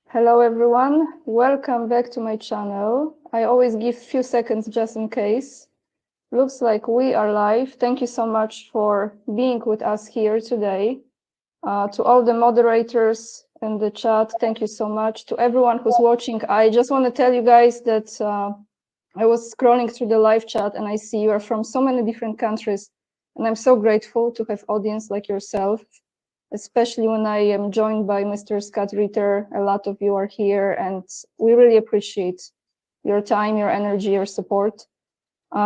Hello everyone, welcome back to my channel. I always give few seconds just in case. Looks like we are live. Thank you so much for being with us here today. To all the moderators in the chat, thank you so much. To everyone who's watching, I just want to tell you guys that I was scrolling through the live chat and I see you are from so many different countries. And I'm so grateful to have audience like yourself, especially when I am joined by Mr. Scott Ritter. A lot of you are here, and we really appreciate your time, your energy, your support.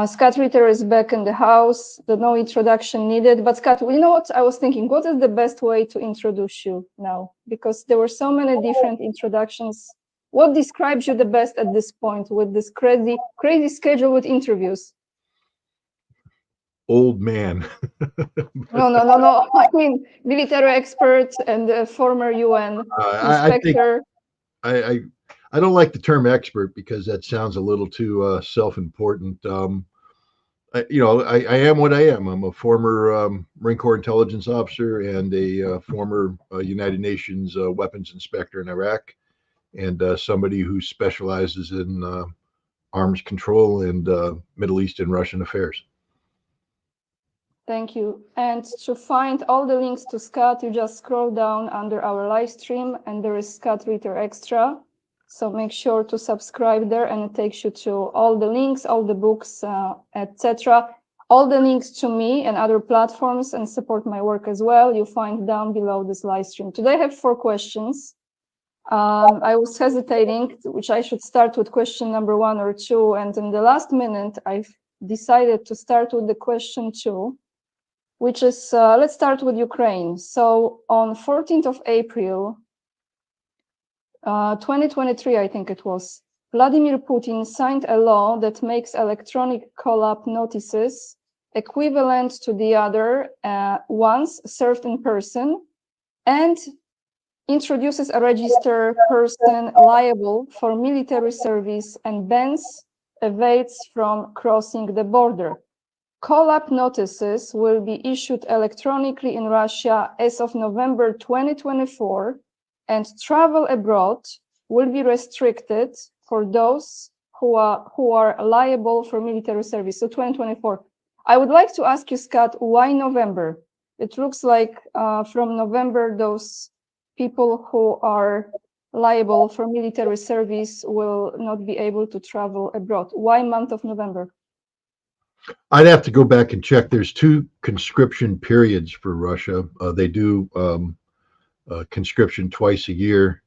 Scott Ritter is back in the house. No introduction needed. But Scott, you know what I was thinking? What is the best way to introduce you now? Because there were so many different introductions. What describes you the best at this point with this crazy schedule with interviews? Old man. No. I mean, military expert and a former UN I think inspector. I I don't like the term expert because that sounds a little too self-important. I am what I am. I'm a former Marine Corps intelligence officer and a former United Nations weapons inspector in Iraq, and somebody who specializes in arms control and Middle East and Russian affairs. Thank you. And to find all the links to Scott, you just scroll down under our live stream and there is Scott Ritter Extra. So make sure to subscribe there and it takes you to all the links, all the books, etc. All the links to me and other platforms and support my work as well, you find down below this live stream. Today I have 4 questions. I was hesitating, which I should start with question number 1 or 2. And in the last minute, I've decided to start with the question 2. Which is, let's start with Ukraine. So on 14th of April, 2023, I think it was, Vladimir Putin signed a law that makes electronic call-up notices equivalent to the other ones served in person and introduces a registered person liable for military service and bans evades from crossing the border. Call-up notices will be issued electronically in Russia as of November 2024, and travel abroad will be restricted for those who are liable for military service. So 2024. I would like to ask you, Scott, why November? It looks like from November, those people who are liable for military service will not be able to travel abroad. Why month of November? I'd have to go back and check. There's 2 conscription periods for Russia. They do conscription twice a year.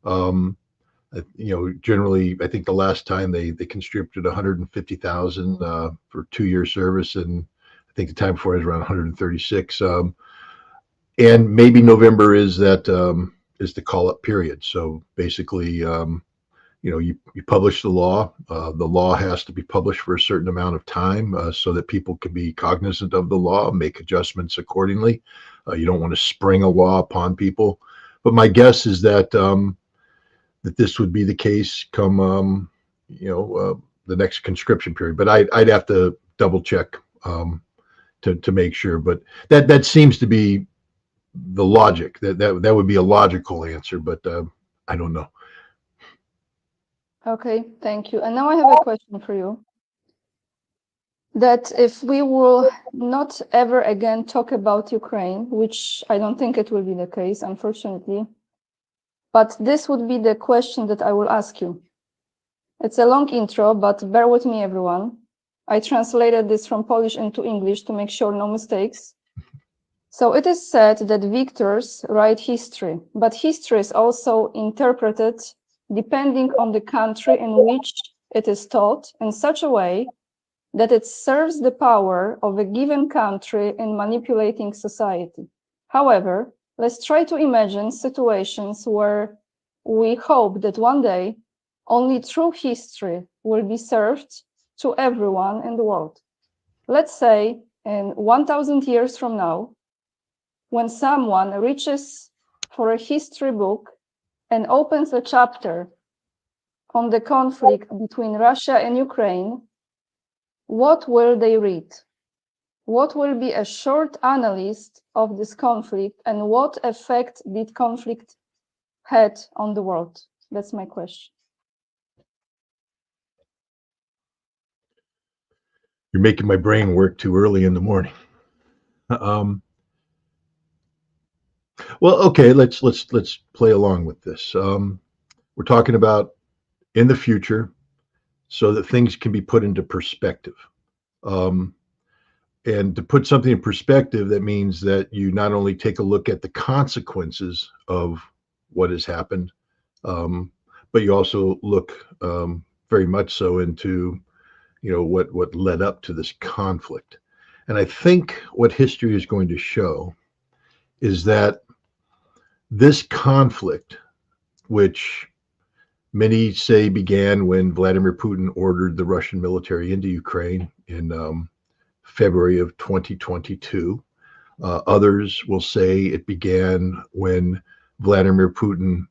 Generally, I think the last time they conscripted 150,000 for 2-year service, and I think the time before it was around 136. And maybe November is the call up period. So basically, you publish the law. The law has to be published for a certain amount of time so that people can be cognizant of the law, make adjustments accordingly. You don't want to spring a law upon people. But my guess is that this would be the case come the next conscription period. But I'd have to double check to make sure. But that seems to be the logic. That would be a logical answer. But I don't know. Okay, thank you. And now I have a question for you. That if we will not ever again talk about Ukraine, which I don't think it will be the case, unfortunately, but this would be the question that I will ask you. It's a long intro, but bear with me, everyone. I translated this from Polish into English to make sure no mistakes. So it is said that victors write history, but history is also interpreted depending on the country in which it is taught in such a way that it serves the power of a given country in manipulating society. However, let's try to imagine situations where we hope that one day only true history will be served to everyone in the world. Let's say in 1,000 years from now, when someone reaches for a history book and opens a chapter on the conflict between Russia and Ukraine, what will they read? What will be a short analysis of this conflict and what effect did conflict had on the world? That's my question. You're making my brain work too early in the morning. Um, well, okay, let's play along with this. We're talking about in the future, so that things can be put into perspective. Um, and to put something in perspective, that means that you not only take a look at the consequences of what has happened, um, but you also look very much so into what led up to this conflict. And I think what history is going to show is that this conflict, which many say began when Vladimir Putin ordered the Russian military into Ukraine in February of 2022. Others will say it began when Vladimir Putin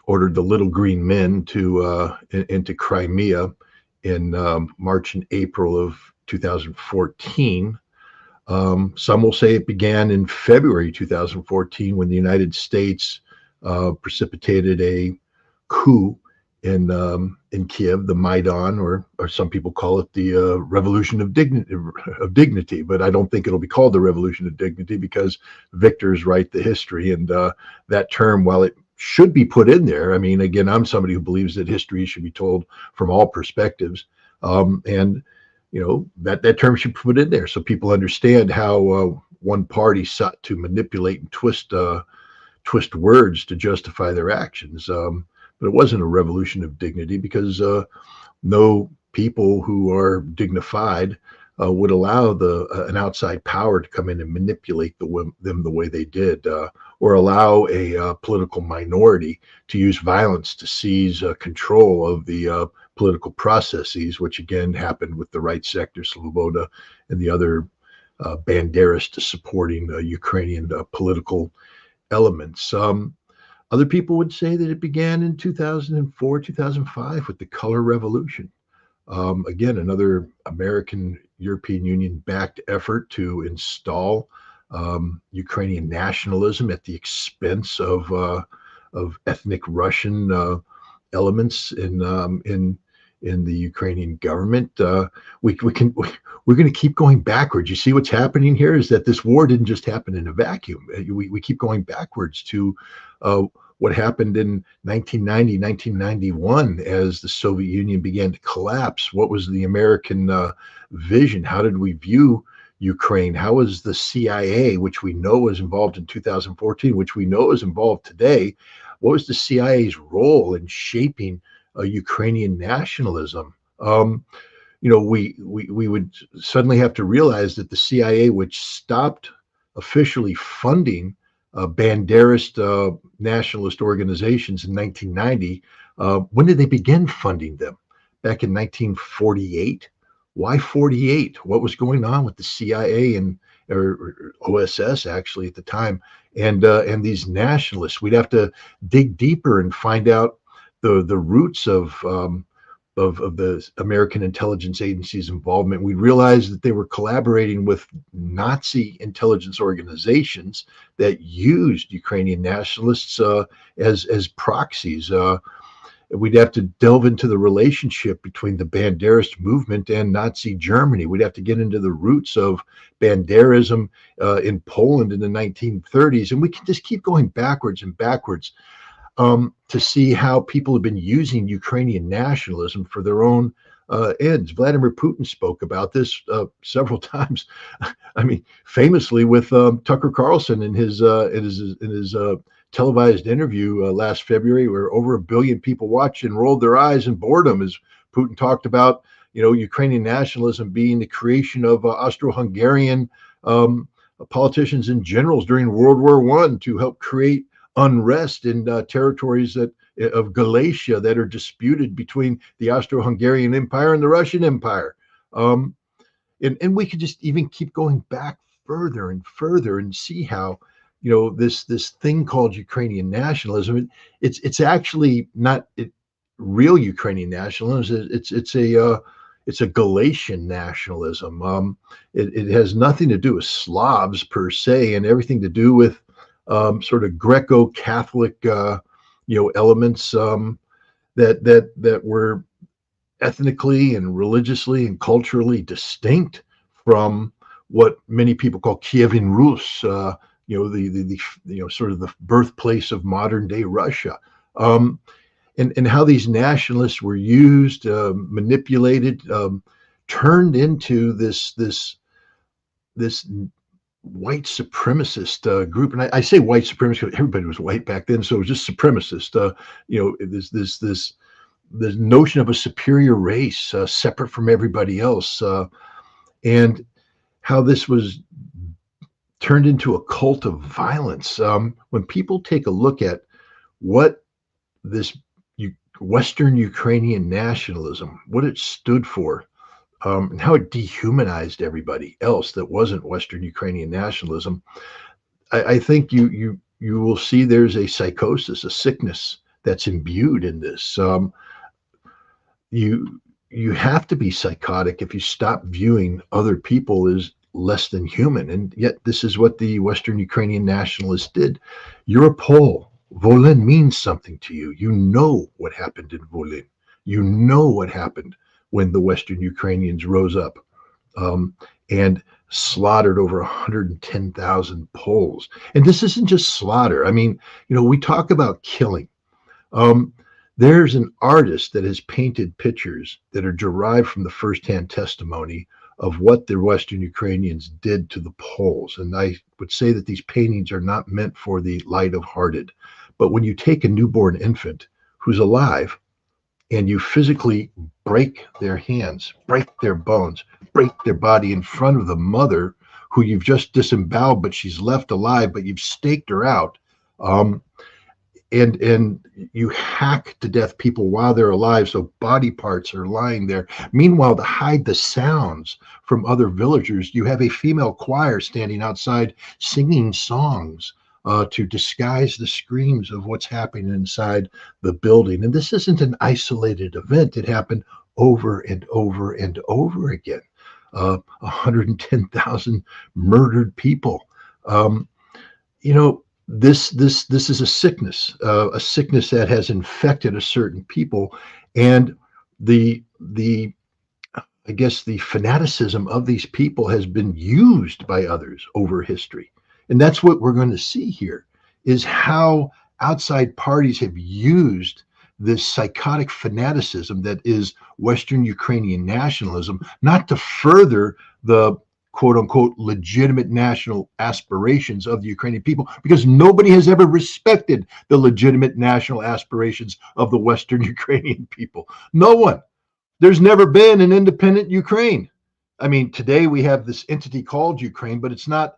ordered the little green men into Crimea in March and April of 2014. Some will say it began in February 2014 when the United States precipitated a coup in Kiev, the Maidan, or some people call it the Revolution of Dignity. But I don't think it'll be called the Revolution of Dignity because victors write the history, and that term, while it should be put in there, I mean, again, I'm somebody who believes that history should be told from all perspectives, and that term should be put in there so people understand how one party sought to manipulate and twist words to justify their actions. But it wasn't a revolution of dignity because no people who are dignified would allow an outside power to come in and manipulate them the way they did, or allow a political minority to use violence to seize control of the political processes, which again happened with the right sector, Sloboda, and the other Banderist supporting Ukrainian political elements. Other people would say that it began in 2004, 2005 with the Color Revolution. Again, another American European Union backed effort to install Ukrainian nationalism at the expense of ethnic Russian elements in the Ukrainian government. We're going to keep going backwards. You see what's happening here is that this war didn't just happen in a vacuum. We keep going backwards to what happened in 1990, 1991 as the Soviet Union began to collapse. What was the American vision? How did we view Ukraine? How was the CIA, which we know was involved in 2014, which we know is involved today, what was the CIA's role in shaping Ukrainian nationalism? We would suddenly have to realize that the CIA, which stopped officially funding Banderist nationalist organizations in 1990, when did they begin funding them? Back in 1948. Why 48? What was going on with the CIA or OSS actually at the time, and these nationalists? We'd have to dig deeper and find out the roots of the American intelligence agency's involvement. We realized that they were collaborating with Nazi intelligence organizations that used Ukrainian nationalists as proxies. We'd have to delve into the relationship between the Banderist movement and Nazi Germany. We'd have to get into the roots of Banderism in Poland in the 1930s. And we can just keep going backwards and backwards to see how people have been using Ukrainian nationalism for their own ends. Vladimir Putin spoke about this several times. I mean, famously with Tucker Carlson in his televised interview last February, where over 1 billion people watched and rolled their eyes in boredom as Putin talked about, Ukrainian nationalism being the creation of Austro-Hungarian politicians and generals during World War I to help create unrest in territories of Galicia that are disputed between the Austro-Hungarian Empire and the Russian Empire. And we could just even keep going back further and further and see how this thing called Ukrainian nationalism, it's actually not real Ukrainian nationalism. It's a Galatian nationalism. It has nothing to do with Slavs per se, and everything to do with sort of Greco-Catholic elements that were ethnically and religiously and culturally distinct from what many people call Kievan Rus, the sort of the birthplace of modern day Russia. Um, and how these nationalists were used, manipulated, turned into this white supremacist group. And I say white supremacist because everybody was white back then, so it was just supremacist. This notion of a superior race, separate from everybody else, and how this was turned into a cult of violence. When people take a look at what this Western Ukrainian nationalism, what it stood for, and how it dehumanized everybody else that wasn't Western Ukrainian nationalism, I think you will see there's a psychosis, a sickness that's imbued in this. You have to be psychotic if you stop viewing other people as less than human, and yet this is what the Western Ukrainian nationalists did. You're a Pole. Volyn means something to you. You know what happened in Volyn. You know what happened when the Western Ukrainians rose up and slaughtered over 110,000 Poles. And this isn't just slaughter. I mean, we talk about killing. Um, there's an artist that has painted pictures that are derived from the firsthand testimony of what the Western Ukrainians did to the Poles. And I would say that these paintings are not meant for the light of hearted. But when you take a newborn infant who's alive and you physically break their hands, break their bones, break their body in front of the mother who you've just disemboweled, but she's left alive, but you've staked her out, and you hack to death people while they're alive, so body parts are lying there. Meanwhile, to hide the sounds from other villagers, you have a female choir standing outside singing songs to disguise the screams of what's happening inside the building. And this isn't an isolated event. It happened over and over and over again. 110,000 murdered people. This is a sickness that has infected a certain people, and the I guess the fanaticism of these people has been used by others over history. And that's what we're going to see here, is how outside parties have used this psychotic fanaticism that is Western Ukrainian nationalism, not to further the quote unquote legitimate national aspirations of the Ukrainian people, because nobody has ever respected the legitimate national aspirations of the Western Ukrainian people. No one. There's never been an independent Ukraine. I mean, today we have this entity called Ukraine, but it's not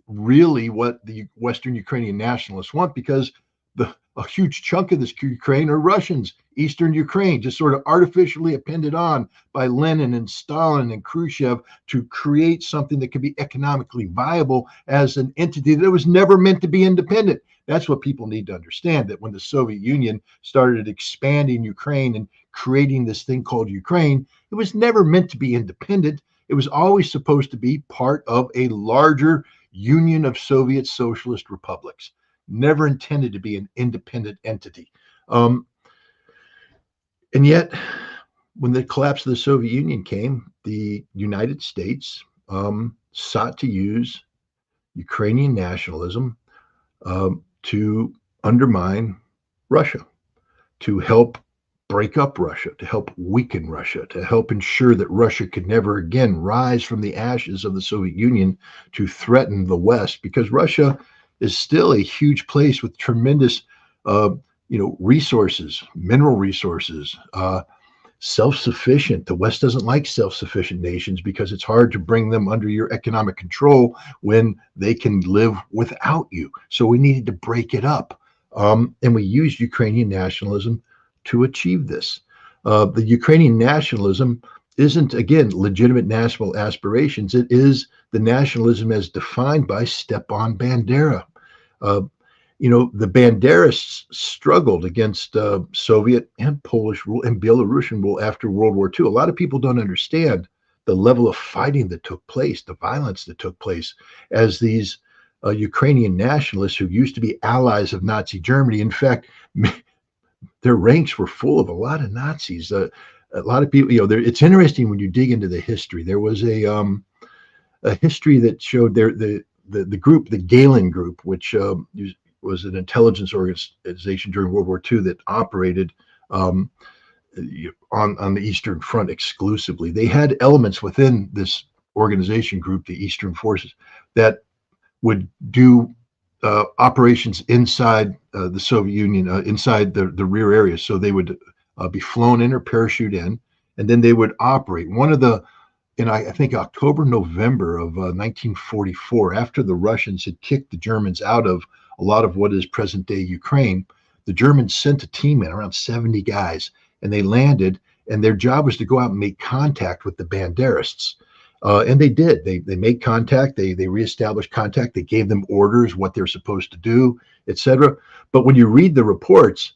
really what the Western Ukrainian nationalists want, because a huge chunk of this Ukraine are Russians. Eastern Ukraine, just sort of artificially appended on by Lenin and Stalin and Khrushchev to create something that could be economically viable as an entity that was never meant to be independent. That's what people need to understand, that when the Soviet Union started expanding Ukraine and creating this thing called Ukraine, it was never meant to be independent. It was always supposed to be part of a larger union of Soviet socialist republics, never intended to be an independent entity. And yet, when the collapse of the Soviet Union came, the United States sought to use Ukrainian nationalism to undermine Russia, to help break up Russia, to help weaken Russia, to help ensure that Russia could never again rise from the ashes of the Soviet Union to threaten the West, because Russia is still a huge place with tremendous resources, mineral resources, self-sufficient. The West doesn't like self-sufficient nations because it's hard to bring them under your economic control when they can live without you. So we needed to break it up. And we used Ukrainian nationalism to achieve this. The Ukrainian nationalism isn't, again, legitimate national aspirations. It is the nationalism as defined by Stepan Bandera. The Banderists struggled against Soviet and Polish rule and Belarusian rule after World War II. A lot of people don't understand the level of fighting that took place, the violence that took place as these Ukrainian nationalists who used to be allies of Nazi Germany. In fact, their ranks were full of a lot of Nazis. A lot of people, it's interesting when you dig into the history. There was a history that showed the group, the Galen Group, which was an intelligence organization during World War II that operated um, on the Eastern Front exclusively. They had elements within this organization group, the Eastern Forces, that would do operations inside the Soviet Union, inside the rear areas. So they would be flown in or parachute in, and then they would operate. One of the in I think October, November of 1944, after the Russians had kicked the Germans out of a lot of what is present day Ukraine, the Germans sent a team in, around 70 guys, and they landed, and their job was to go out and make contact with the Banderists. And they did. They made contact. They reestablished contact. They gave them orders, what they're supposed to do, etc. But when you read the reports,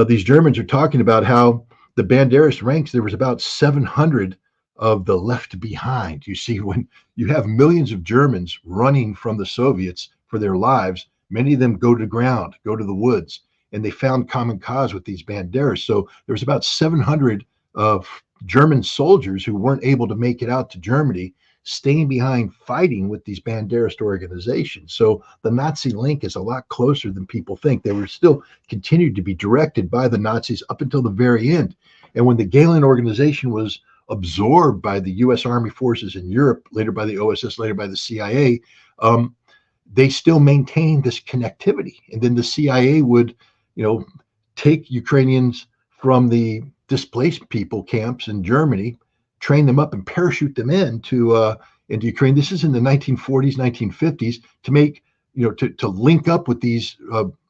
these Germans are talking about how the Banderist ranks, there was about 700 of the left behind. You see, when you have millions of Germans running from the Soviets for their lives, many of them go to the ground, go to the woods, and they found common cause with these Banderas. So there was about 700 of German soldiers who weren't able to make it out to Germany, staying behind fighting with these Banderist organizations. So the Nazi link is a lot closer than people think. They were still continued to be directed by the Nazis up until the very end. And when the Galen organization was absorbed by the U.S. Army forces in Europe, later by the OSS, later by the CIA, they still maintained this connectivity. And then the CIA would, take Ukrainians from the displaced people camps in Germany, train them up and parachute them into Ukraine. This is in the 1940s, 1950s to make, to link up with these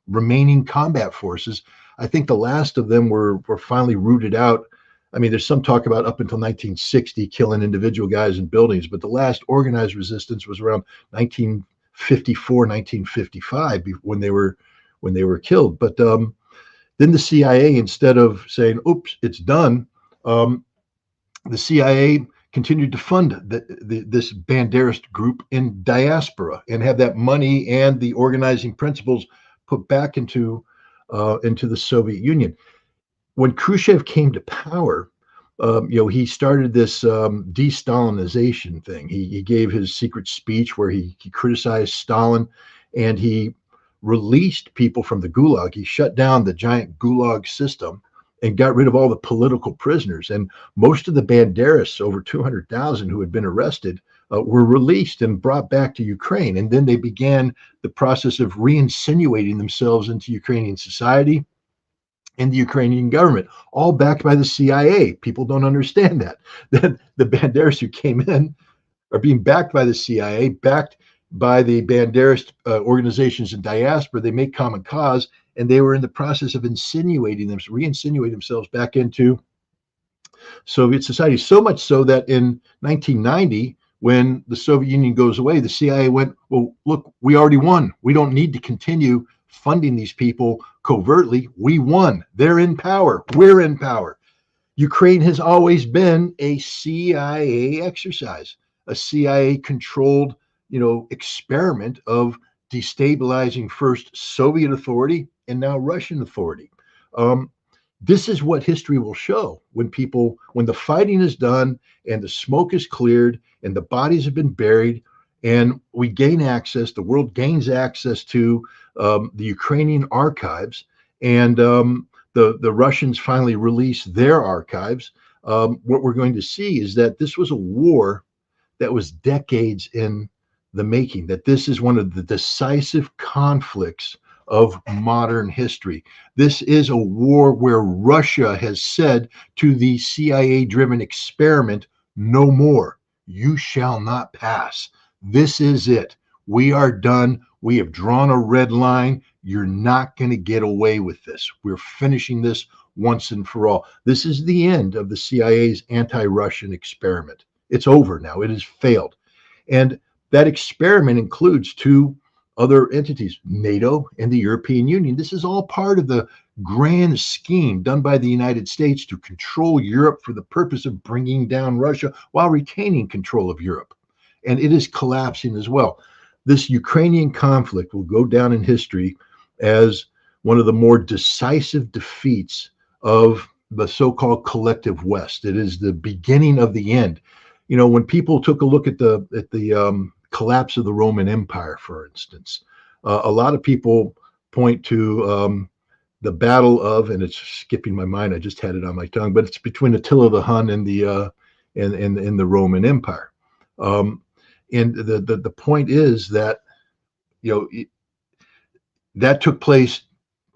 remaining combat forces. I think the last of them were finally rooted out. I mean, there's some talk about up until 1960 killing individual guys in buildings, but the last organized resistance was around 1954, 1955 when they were killed. But then the CIA, instead of saying, "Oops, it's done," the CIA continued to fund this Banderist group in diaspora and have that money and the organizing principles put back into the Soviet Union. When Khrushchev came to power, he started this de-Stalinization thing. He gave his secret speech where he criticized Stalin, and he released people from the Gulag. He shut down the giant Gulag system and got rid of all the political prisoners. And most of the Banderists, over 200,000 who had been arrested, were released and brought back to Ukraine. And then they began the process of re-insinuating themselves into Ukrainian society and the Ukrainian government, all backed by the CIA. People don't understand that the Banderas who came in are being backed by the CIA, backed by the Banderist organizations in diaspora. They make common cause, and they were in the process of re-insinuating themselves back into Soviet society. So much so that in 1990, when the Soviet Union goes away, the CIA went, "Well, look, we already won. We don't need to continue funding these people covertly. We won. They're in power. We're in power." Ukraine has always been a CIA exercise, a CIA controlled, experiment of destabilizing first Soviet authority and now Russian authority. This is what history will show when the fighting is done and the smoke is cleared and the bodies have been buried and we gain access, the world gains access to the Ukrainian archives, and the Russians finally release their archives. What we're going to see is that this was a war that was decades in the making, that this is one of the decisive conflicts of modern history. This is a war where Russia has said to the CIA-driven experiment, "No more. You shall not pass. This is it. We are done. We have drawn a red line. You're not going to get away with this. We're finishing this once and for all." This is the end of the CIA's anti-Russian experiment. It's over now. It has failed. And that experiment includes two other entities, NATO and the European Union. This is all part of the grand scheme done by the United States to control Europe for the purpose of bringing down Russia while retaining control of Europe. And it is collapsing as well. this Ukrainian conflict will go down in history as one of the more decisive defeats of the so-called collective West. It is the beginning of the end. You know, when people took a look at the collapse of the Roman Empire, for instance, a lot of people point to the battle of, and it's skipping my mind. I just had it on my tongue, but it's between Attila the Hun and the Roman Empire. And the point is that, you know, that took place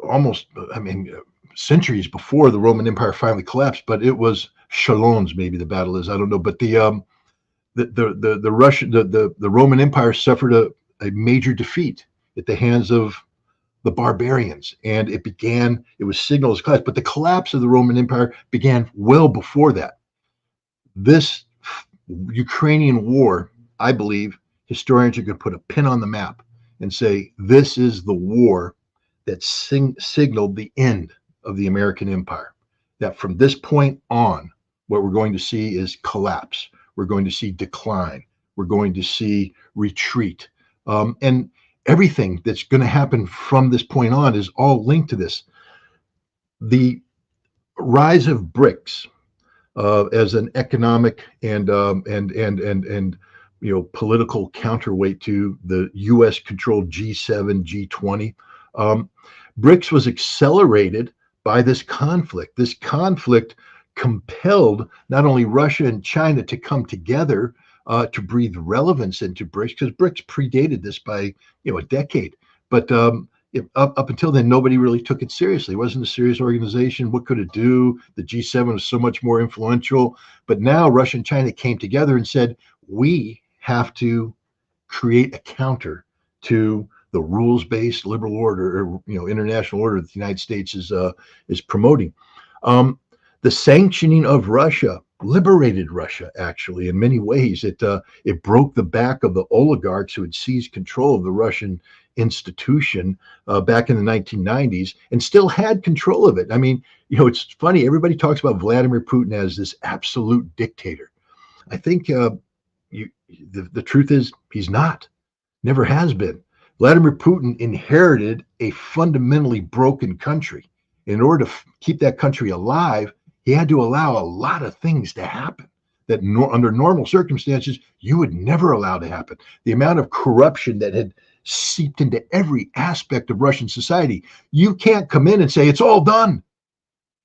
almost, I mean, centuries before the Roman Empire finally collapsed. But it was Chalons, maybe the battle is, I don't know. But the Russian the Roman Empire suffered a major defeat at the hands of the barbarians, and it was signaled as collapse. But the collapse of the Roman Empire began well before that. This Ukrainian war, I believe, historians are going to put a pin on the map and say this is the war that signaled the end of the American empire. That from this point on, what we're going to see is collapse. We're going to see decline. We're going to see retreat. And everything that's going to happen from this point on is all linked to this. The rise of BRICS as an economic and political counterweight to the U.S. controlled G7, G20. BRICS was accelerated by this conflict. This conflict compelled not only Russia and China to come together to breathe relevance into BRICS, because BRICS predated this by a decade. But up until then, nobody really took it seriously. It wasn't a serious organization. What could it do? The G7 was so much more influential. But now Russia and China came together and said, we have to create a counter to the rules-based liberal order, or international order that the United States is promoting. The sanctioning of Russia liberated Russia, actually, in many ways. It broke the back of the oligarchs who had seized control of the Russian institution back in the 1990s and still had control of it. I mean, it's funny. Everybody talks about Vladimir Putin as this absolute dictator. I think the truth is he's not, never has been. Vladimir Putin inherited a fundamentally broken country. In order to keep that country alive, he had to allow a lot of things to happen that under normal circumstances, you would never allow to happen. The amount of corruption that had seeped into every aspect of Russian society. You can't come in and say, it's all done.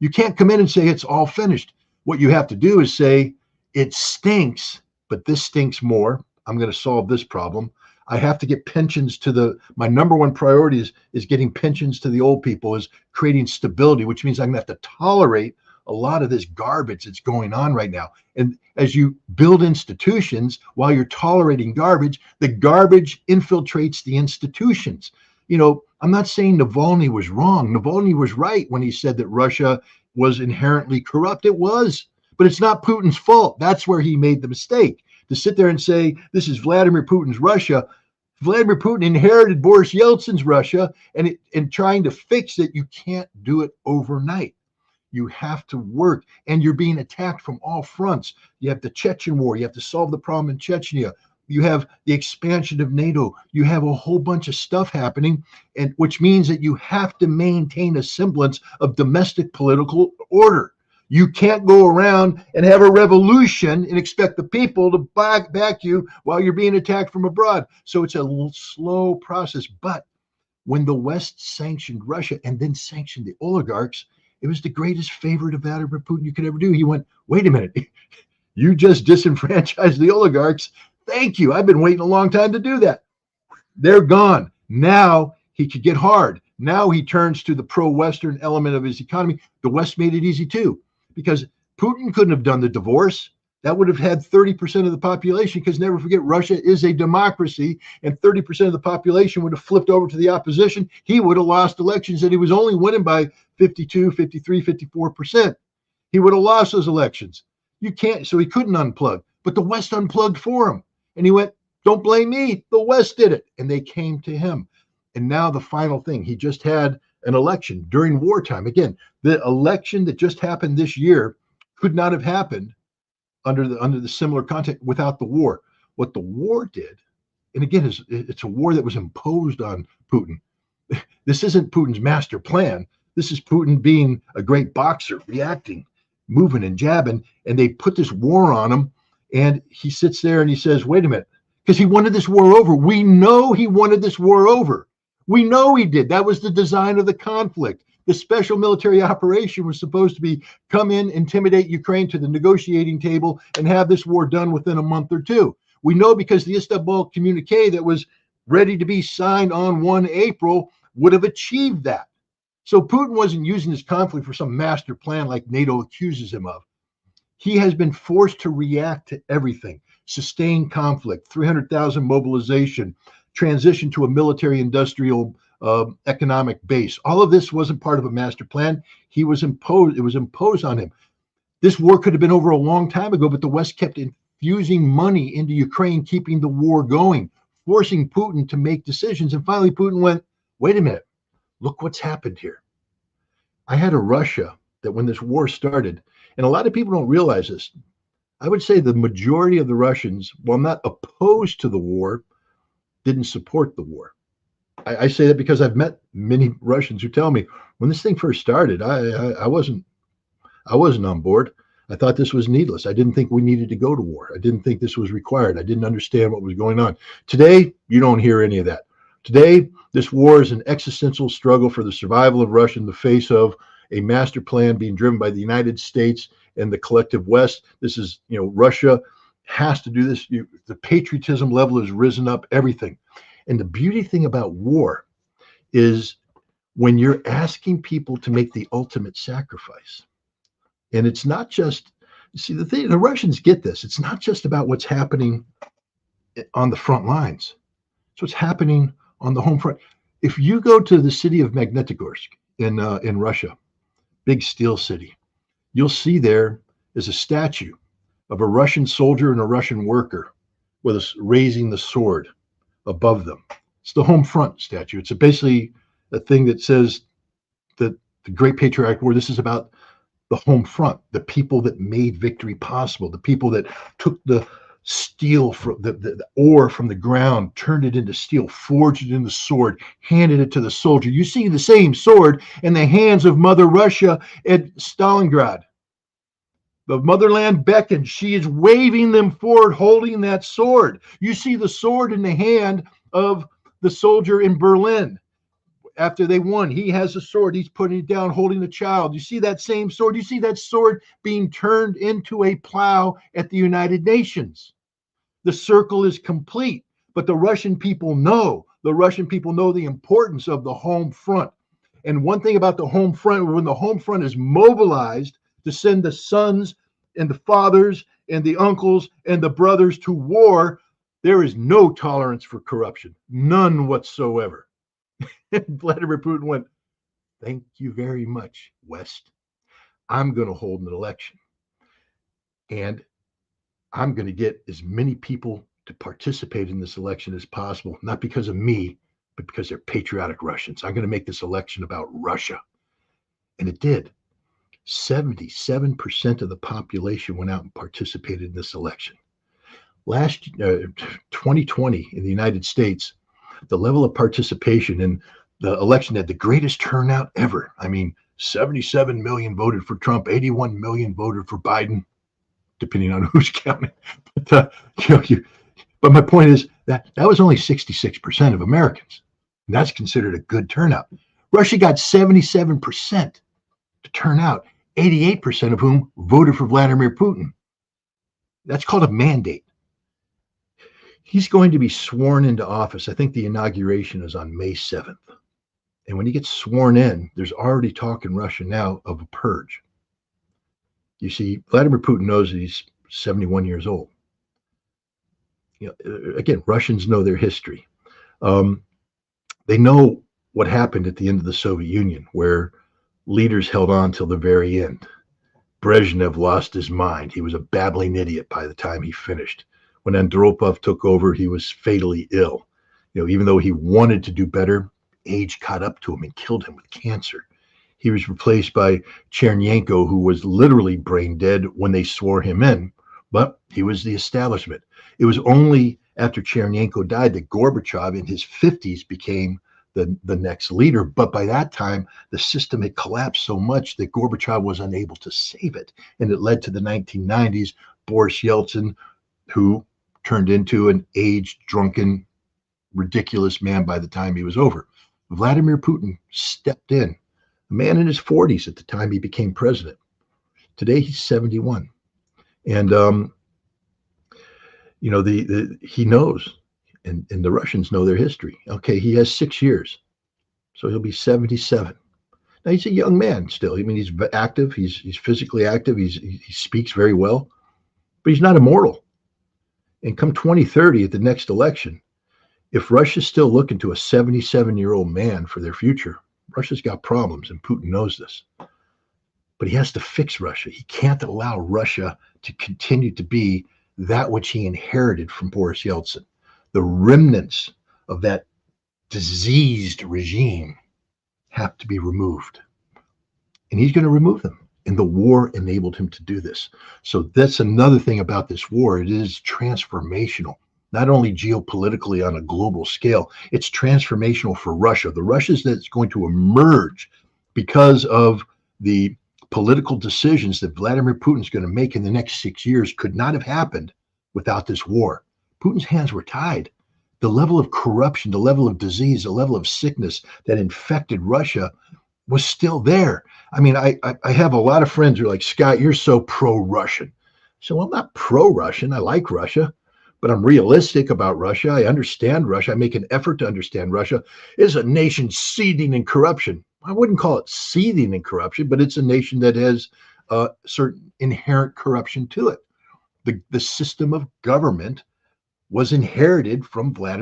You can't come in and say, it's all finished. What you have to do is say, it stinks, but this stinks more. I'm going to solve this problem. I have to get pensions my number one priority is getting pensions to the old people, is creating stability, which means I'm going to have to tolerate a lot of this garbage that's going on right now. And as you build institutions while you're tolerating garbage, the garbage infiltrates the institutions. I'm not saying Navalny was wrong. Navalny was right when he said that Russia was inherently corrupt. It was, but it's not Putin's fault. That's where he made the mistake. To sit there and say, this is Vladimir Putin's Russia. Vladimir Putin inherited Boris Yeltsin's Russia, and trying to fix it, you can't do it overnight. You have to work, and you're being attacked from all fronts. You have the Chechen war. You have to solve the problem in Chechnya. You have the expansion of NATO. You have a whole bunch of stuff happening, and which means that you have to maintain a semblance of domestic political order. You can't go around and have a revolution and expect the people to back you while you're being attacked from abroad. So it's a slow process. But when the West sanctioned Russia and then sanctioned the oligarchs, it was the greatest favor to Vladimir Putin you could ever do. He went, wait a minute, you just disenfranchised the oligarchs. Thank you. I've been waiting a long time to do that. They're gone. Now he could get hard. Now he turns to the pro-Western element of his economy. The West made it easy too, because Putin couldn't have done the divorce. That would have had 30% of the population, because never forget, Russia is a democracy, and 30% of the population would have flipped over to the opposition. He would have lost elections, and he was only winning by 52, 53, 54%. He would have lost those elections. So he couldn't unplug, but the West unplugged for him. And he went, don't blame me, the West did it. And they came to him. And now the final thing, he just had an election during wartime. Again, the election that just happened this year could not have happened under the similar context without the war. What the war did And again, it's a war that was imposed on Putin. This isn't Putin's master plan. This is Putin being a great boxer, reacting, moving and jabbing. And they put this war on him. And he sits there and he says, wait a minute, because he wanted this war over. We know he wanted this war over. We know he did. That was the design of the conflict. The special military operation was supposed to be come in, intimidate Ukraine to the negotiating table, and have this war done within a month or two. We know because the Istanbul communique that was ready to be signed on 1 April would have achieved that. So Putin wasn't using this conflict for some master plan like NATO accuses him of. He has been forced to react to everything. Sustained conflict, 300,000 mobilization, transition to a military industrial economic base. All of this wasn't part of a master plan. It was imposed on him. This war could have been over a long time ago, but the West kept infusing money into Ukraine, keeping the war going, forcing Putin to make decisions. And finally, Putin went, wait a minute, look what's happened here. I had a Russia that when this war started, and a lot of people don't realize this, I would say the majority of the Russians, while not opposed to the war, didn't support the war. I say that because I've met many Russians who tell me when this thing first started, I wasn't on board. I thought this was needless. I didn't think we needed to go to war. I didn't think this was required. I didn't understand what was going on. Today, you don't hear any of that. Today, this war is an existential struggle for the survival of Russia in the face of a master plan being driven by the United States and the collective West. This is, Russia has to do this. The patriotism level has risen up, everything. And the beauty thing about war is when you're asking people to make the ultimate sacrifice. And it's not just, the Russians get this. It's not just about what's happening on the front lines. It's what's happening on the home front. If you go to the city of Magnitogorsk in Russia, big steel city, you'll see there is a statue of a Russian soldier and a Russian worker with us raising the sword above them. It's the home front statue. It's basically a thing that says that the Great Patriotic War, this is about the home front, the people that made victory possible, the people that took the steel from the ore from the ground, turned it into steel, forged it into sword, handed it to the soldier. You see the same sword in the hands of Mother Russia at Stalingrad. The motherland beckons. She is waving them forward, holding that sword. You see the sword in the hand of the soldier in Berlin. After they won, he has a sword. He's putting it down, holding the child. You see that same sword. You see that sword being turned into a plow at the United Nations. The circle is complete, but the Russian people know. The Russian people know the importance of the home front. And one thing about the home front, when the home front is mobilized to send the sons and the fathers and the uncles and the brothers to war, there is no tolerance for corruption, none whatsoever. And Vladimir Putin went, thank you very much, West. I'm going to hold an election. And I'm going to get as many people to participate in this election as possible, not because of me, but because they're patriotic Russians. I'm going to make this election about Russia. And it did. 77% of the population went out and participated in this election. Last 2020 in the United States, the level of participation in the election had the greatest turnout ever. I mean, 77 million voted for Trump, 81 million voted for Biden, depending on who's counting. But, but my point is that was only 66% of Americans. And that's considered a good turnout. Russia got 77% to turn out, 88% of whom voted for Vladimir Putin. That's called a mandate. He's going to be sworn into office. I think the inauguration is on May 7th. And when he gets sworn in, there's already talk in Russia now of a purge. You see, Vladimir Putin knows that he's 71 years old. Again, Russians know their history. They know what happened at the end of the Soviet Union, where leaders held on till the very end. Brezhnev lost his mind. He was a babbling idiot by the time he finished. When Andropov took over, he was fatally ill. Even though he wanted to do better, age caught up to him and killed him with cancer. He was replaced by Chernenko, who was literally brain dead when they swore him in, but he was the establishment. It was only after Chernenko died that Gorbachev in his 50s became the next leader. But by that time, the system had collapsed so much that Gorbachev was unable to save it. And it led to the 1990s, Boris Yeltsin, who turned into an aged, drunken, ridiculous man by the time he was over. Vladimir Putin stepped in, a man in his 40s at the time he became president. Today he's 71. And, he knows, and the Russians know their history. Okay, he has 6 years, so he'll be 77. Now he's a young man still. I mean, he's active. He's physically active. He speaks very well, but he's not immortal. And come 2030 at the next election, if Russia's still looking to a 77-year-old man for their future, Russia's got problems, and Putin knows this. But he has to fix Russia. He can't allow Russia to continue to be that which he inherited from Boris Yeltsin. The remnants of that diseased regime have to be removed. And he's going to remove them. And the war enabled him to do this. So that's another thing about this war. It is transformational, not only geopolitically on a global scale, it's transformational for Russia. The Russias that's going to emerge because of the political decisions that Vladimir Putin's going to make in the next 6 years could not have happened without this war. Putin's hands were tied. The level of corruption, the level of disease, the level of sickness that infected Russia was still there. I mean, I have a lot of friends who are like, Scott, you're so pro-Russian. So well, I'm not pro-Russian. I like Russia, but I'm realistic about Russia. I understand Russia. I make an effort to understand Russia. It's a nation seething in corruption. I wouldn't call it seething in corruption, but it's a nation that has certain inherent corruption to it. The system of government was inherited from Boris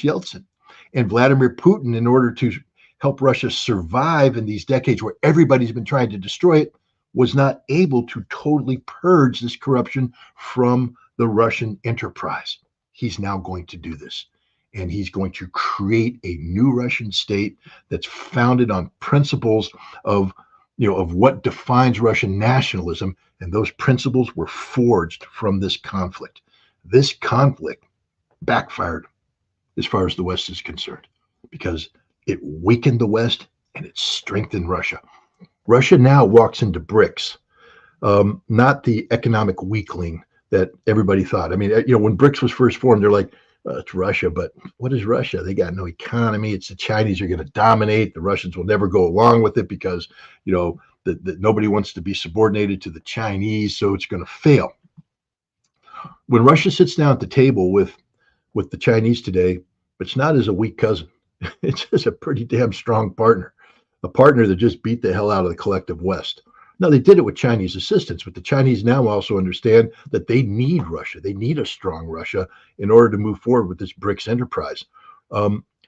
Yeltsin. And Vladimir Putin, in order to help Russia survive in these decades where everybody's been trying to destroy it, was not able to totally purge this corruption from the Russian enterprise. He's now going to do this. And he's going to create a new Russian state that's founded on principles of what defines Russian nationalism. And those principles were forged from this conflict. This conflict backfired as far as the West is concerned because it weakened the West and it strengthened Russia. Russia now walks into BRICS, not the economic weakling that everybody thought. I mean, when BRICS was first formed, they're like, it's Russia, but what is Russia? They got no economy. It's the Chinese are going to dominate. The Russians will never go along with it because, that nobody wants to be subordinated to the Chinese, so it's going to fail. When Russia sits down at the table with the Chinese today, it's not as a weak cousin. It's just a pretty damn strong partner, a partner that just beat the hell out of the collective West. Now, they did it with Chinese assistance, but the Chinese now also understand that they need Russia. They need a strong Russia in order to move forward with this BRICS enterprise.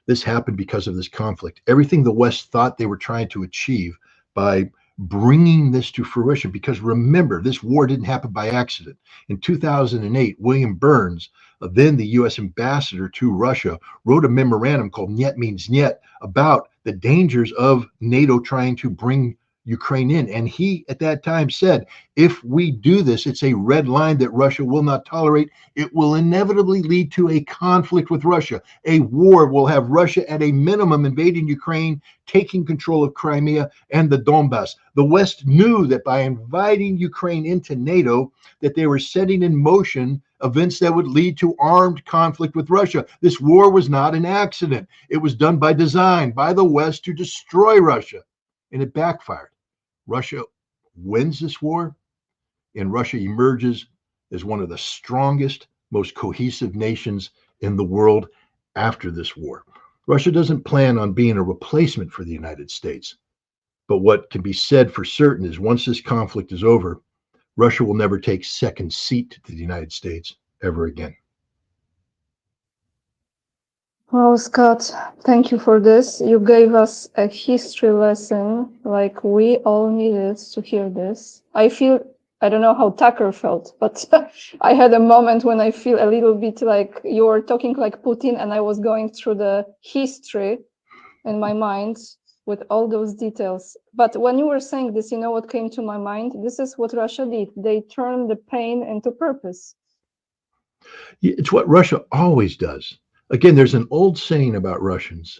This happened because of this conflict. Everything the West thought they were trying to achieve by bringing this to fruition, because remember, this war didn't happen by accident. In 2008, William Burns, then the U.S. ambassador to Russia, wrote a memorandum called Niet Means Niet about the dangers of NATO trying to bring Ukraine in. And he, at that time, said, if we do this, it's a red line that Russia will not tolerate. It will inevitably lead to a conflict with Russia. A war will have Russia at a minimum invading Ukraine, taking control of Crimea and the Donbass. The West knew that by inviting Ukraine into NATO, that they were setting in motion events that would lead to armed conflict with Russia. This war was not an accident. It was done by design by the West to destroy Russia, and it backfired. Russia wins this war, and Russia emerges as one of the strongest, most cohesive nations in the world after this war. Russia doesn't plan on being a replacement for the United States. But what can be said for certain is once this conflict is over, Russia will never take second seat to the United States ever again. Well, Scott, thank you for this. You gave us a history lesson, like we all needed to hear this. I don't know how Tucker felt, but I had a moment when I feel a little bit like you were talking like Putin, and I was going through the history in my mind with all those details. But when you were saying this, you know what came to my mind? This is what Russia did. They turned the pain into purpose. It's what Russia always does. Again, there's an old saying about Russians: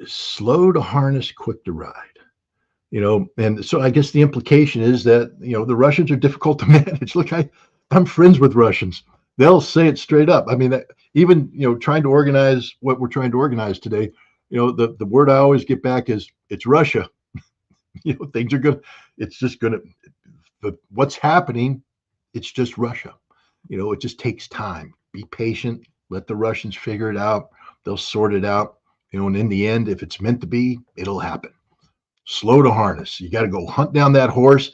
slow to harness, quick to ride. And so I guess the implication is that the Russians are difficult to manage. Look, I'm friends with Russians. They'll say it straight up. I mean, even trying to organize what we're trying to organize today, the word I always get back is it's Russia. Things are good. It's just gonna. What's happening? It's just Russia. It just takes time. Be patient. Let the Russians figure it out. They'll sort it out. And in the end, if it's meant to be, it'll happen. Slow to harness. You got to go hunt down that horse.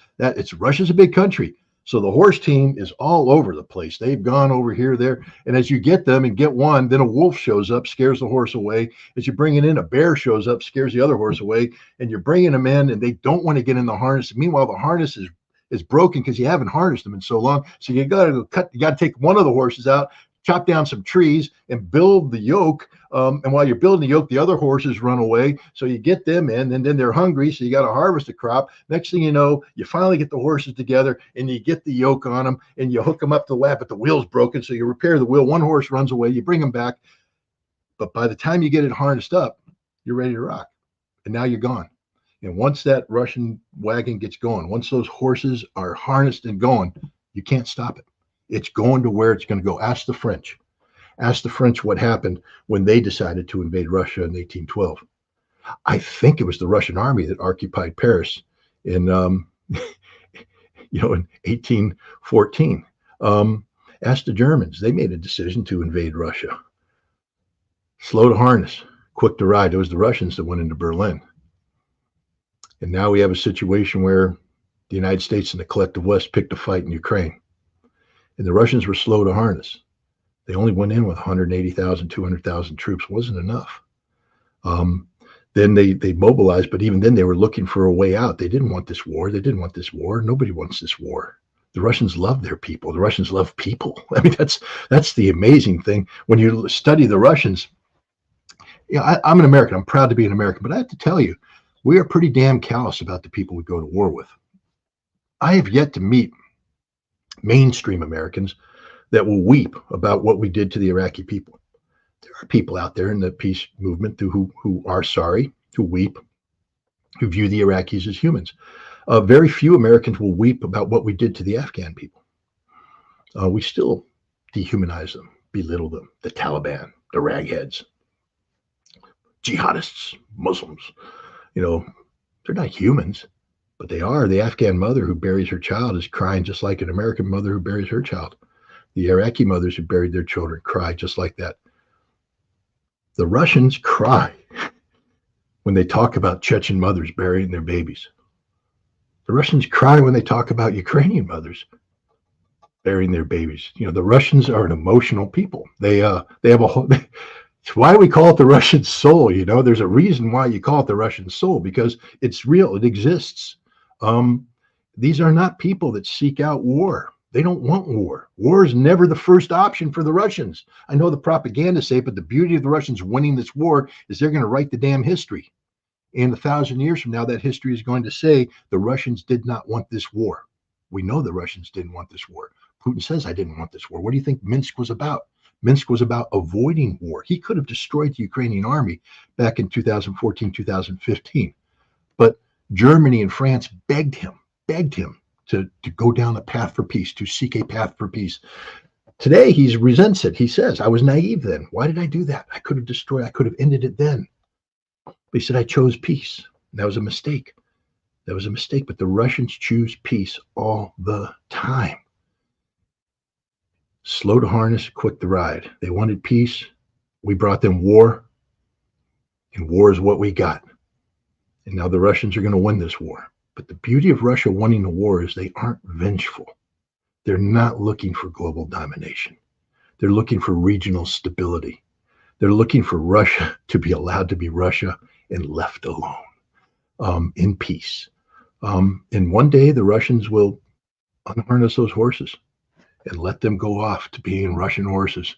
Russia's a big country. So the horse team is all over the place. They've gone over here, there. And as you get them and get one, then a wolf shows up, scares the horse away. As you bring it in, a bear shows up, scares the other horse away. And you're bringing them in and they don't want to get in the harness. Meanwhile, the harness is broken because you haven't harnessed them in so long. So you got to take one of the horses out, chop down some trees and build the yoke. And while you're building the yoke, the other horses run away. So you get them in and then they're hungry. So you got to harvest a crop. Next thing you know, you finally get the horses together and you get the yoke on them and you hook them up to the lap, but the wheel's broken. So you repair the wheel. One horse runs away. You bring them back. But by the time you get it harnessed up, you're ready to rock. And now you're gone. And once that Russian wagon gets going, once those horses are harnessed and going, you can't stop it. It's going to where it's going to go. Ask the French. Ask the French what happened when they decided to invade Russia in 1812. I think it was the Russian army that occupied Paris in, in 1814. Ask the Germans. They made a decision to invade Russia. Slow to harness, quick to ride. It was the Russians that went into Berlin. And now we have a situation where the United States and the collective West picked a fight in Ukraine. And the Russians were slow to harness. They only went in with 180,000, 200,000 troops. It wasn't enough. Then they mobilized, but even then they were looking for a way out. They didn't want this war. They didn't want this war. Nobody wants this war. The Russians love their people. The Russians love people. I mean, that's the amazing thing. When you study the Russians, I'm an American. I'm proud to be an American, but I have to tell you, we are pretty damn callous about the people we go to war with. I have yet to meet mainstream Americans that will weep about what we did to the Iraqi people. There are people out there in the peace movement who are sorry, who weep, who view the Iraqis as humans. Very few Americans will weep about what we did to the Afghan people. We still dehumanize them, belittle them, the Taliban, the ragheads, jihadists, Muslims. They're not humans, but they are. The Afghan mother who buries her child is crying just like an American mother who buries her child. The Iraqi mothers who buried their children cry just like that. The Russians cry when they talk about Chechen mothers burying their babies. The Russians cry when they talk about Ukrainian mothers burying their babies. The Russians are an emotional people. They have a whole. It's why we call it the Russian soul. There's a reason why you call it the Russian soul, because it's real. It exists. These are not people that seek out war. They don't want war. War is never the first option for the Russians. I know the propaganda say, but the beauty of the Russians winning this war is they're going to write the damn history. And 1,000 years from now, that history is going to say the Russians did not want this war. We know the Russians didn't want this war. Putin says, I didn't want this war. What do you think Minsk was about? Minsk was about avoiding war. He could have destroyed the Ukrainian army back in 2014, 2015. But Germany and France begged him to go down a path for peace, to seek a path for peace. Today, he resents it. He says, I was naive then. Why did I do that? I could have ended it then. But he said, I chose peace. That was a mistake. But the Russians choose peace all the time. Slow to harness, quick to ride. They wanted peace. We brought them war. And war is what we got. And now the Russians are going to win this war. But the beauty of Russia winning the war is they aren't vengeful. They're not looking for global domination. They're looking for regional stability. They're looking for Russia to be allowed to be Russia and left alone in peace. And one day the Russians will unharness those horses and let them go off to being Russian horses,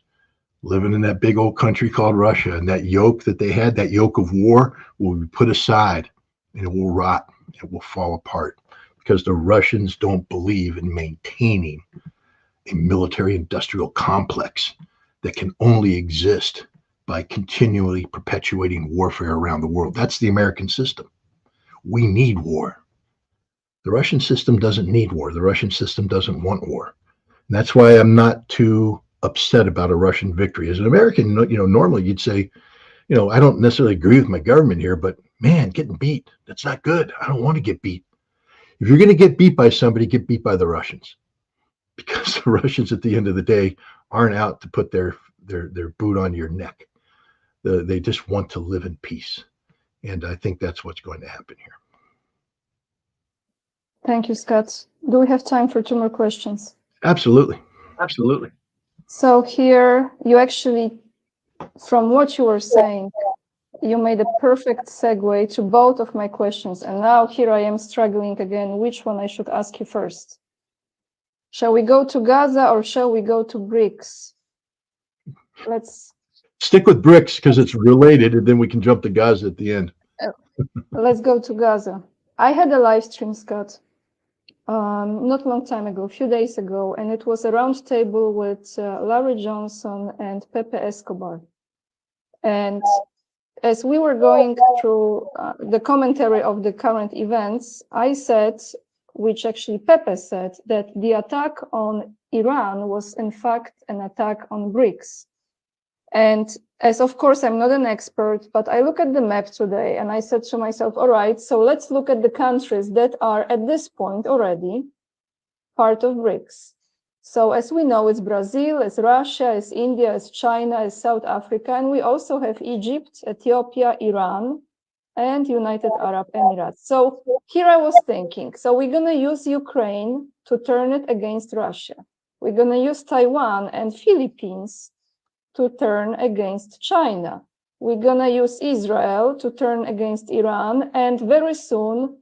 living in that big old country called Russia. And that yoke that they had, that yoke of war, will be put aside and it will rot. It will fall apart because the Russians don't believe in maintaining a military industrial complex that can only exist by continually perpetuating warfare around the world. That's the American system. We need war. The Russian system doesn't need war. The Russian system doesn't want war. And that's why I'm not too upset about a Russian victory. As an American, normally you'd say, I don't necessarily agree with my government here, but man, getting beat, that's not good. I don't want to get beat. If you're going to get beat by somebody, get beat by the Russians, because the Russians at the end of the day aren't out to put their boot on your neck. They just want to live in peace. And I think that's what's going to happen here. Thank you, Scott. Do we have time for 2 more questions? Absolutely. Absolutely. So here you actually, from what you were saying, you made a perfect segue to both of my questions. And now here I am struggling again, which one I should ask you first. Shall we go to Gaza or shall we go to BRICS? Let's stick with BRICS because it's related, and then we can jump to Gaza at the end. Let's go to Gaza. I had a live stream, Scott, not a long time ago, a few days ago, and it was a round table with Larry Johnson and Pepe Escobar. And as we were going through the commentary of the current events, I said, which actually Pepe said, that the attack on Iran was in fact an attack on BRICS. And as of course, I'm not an expert, but I look at the map today and I said to myself, all right, so let's look at the countries that are at this point already part of BRICS. So as we know, it's Brazil, it's Russia, it's India, it's China, it's South Africa, and we also have Egypt, Ethiopia, Iran, and United Arab Emirates. So here I was thinking, so we're going to use Ukraine to turn it against Russia. We're going to use Taiwan and Philippines to turn against China. We're going to use Israel to turn against Iran, and very soon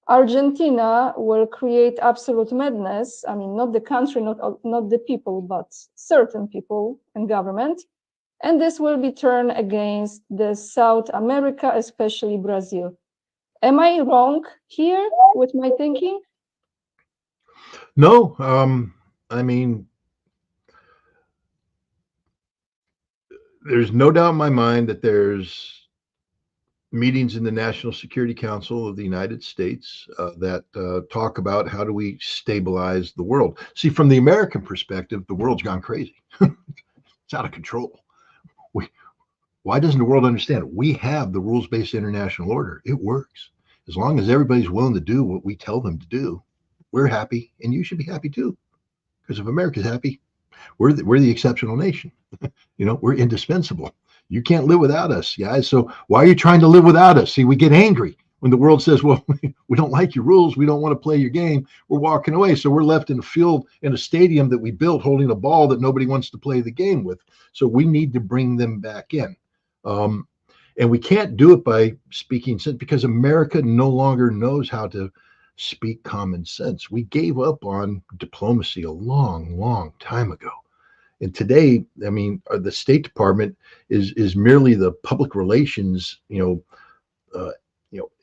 Argentina will create absolute madness. I mean, not the country, not the people, but certain people and government. And this will be turned against the South America, especially Brazil. Am I wrong here with my thinking? No, I mean, there's no doubt in my mind that there's meetings in the National Security Council of the United States that talk about how do we stabilize the world. See, from the American perspective, the world's gone crazy. It's out of control. Why doesn't the world understand? We have the rules-based international order. It works. As long as everybody's willing to do what we tell them to do, we're happy, and you should be happy too. Because if America's happy, we're the exceptional nation. We're indispensable. You can't live without us, guys. So why are you trying to live without us? See, we get angry when the world says, well, we don't like your rules. We don't want to play your game. We're walking away. So we're left in a field, in a stadium that we built holding a ball that nobody wants to play the game with. So we need to bring them back in. And we can't do it by speaking sense, because America no longer knows how to speak common sense. We gave up on diplomacy a long, long time ago. And today, I mean, the State Department is merely the public relations,